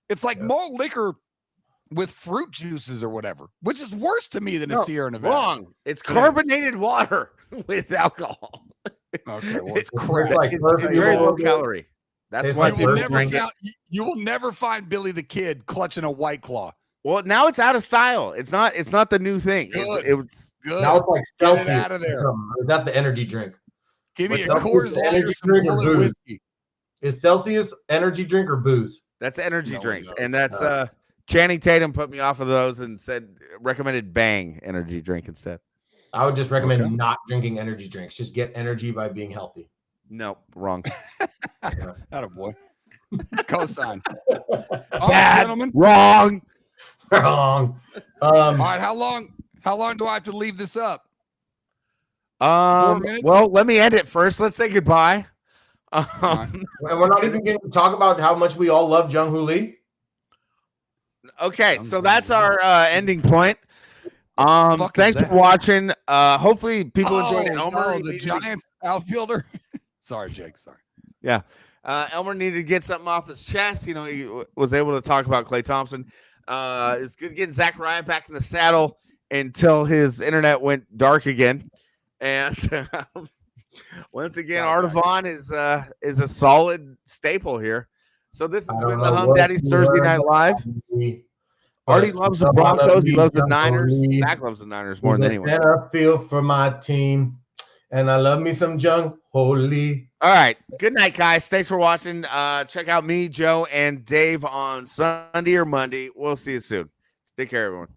It's like malt liquor with fruit juices or whatever, which is worse to me than a Sierra Nevada. Wrong. It's carbonated water with alcohol. Okay, well, it's crap. It's very low calorie. That's why you will never find Billy the Kid clutching a White Claw. Well, now it's out of style. It's not the new thing. It's good. Now it's like Celsius. Get it out of there. Is that the energy drink? Give me a Coors Light or some bullet whiskey. Is Celsius energy drink or booze? That's energy drinks, and that's Channing Tatum put me off of those and recommended Bang energy drink instead. I would just recommend not drinking energy drinks. Just get energy by being healthy. No, wrong. Not a boy. Cosign. Sad. Gentlemen. Wrong. Wrong. All right. How long do I have to leave this up? 4 minutes? Well, let me end it first. Let's say goodbye. And we're not even going to talk about how much we all love Jung Hoo Lee. Okay, so that's our ending point. Thanks for watching. Hopefully people enjoyed it. Elmer, the Giants outfielder. Sorry, Jake. Sorry. Yeah. Elmer needed to get something off his chest. You know, he was able to talk about Klay Thompson. It's good getting Zakariah back in the saddle until his internet went dark again. And once again, Ardavan is a solid staple here. So this has been the Humm Daddies Thursday Night Live. Artie loves the Broncos. He loves the Niners. Zach loves the Niners more than anyone. And I feel for my team, and I love me some Jung Hoo Lee. All right. Good night, guys. Thanks for watching. Check out me, Joe, and Dave on Sunday or Monday. We'll see you soon. Take care, everyone.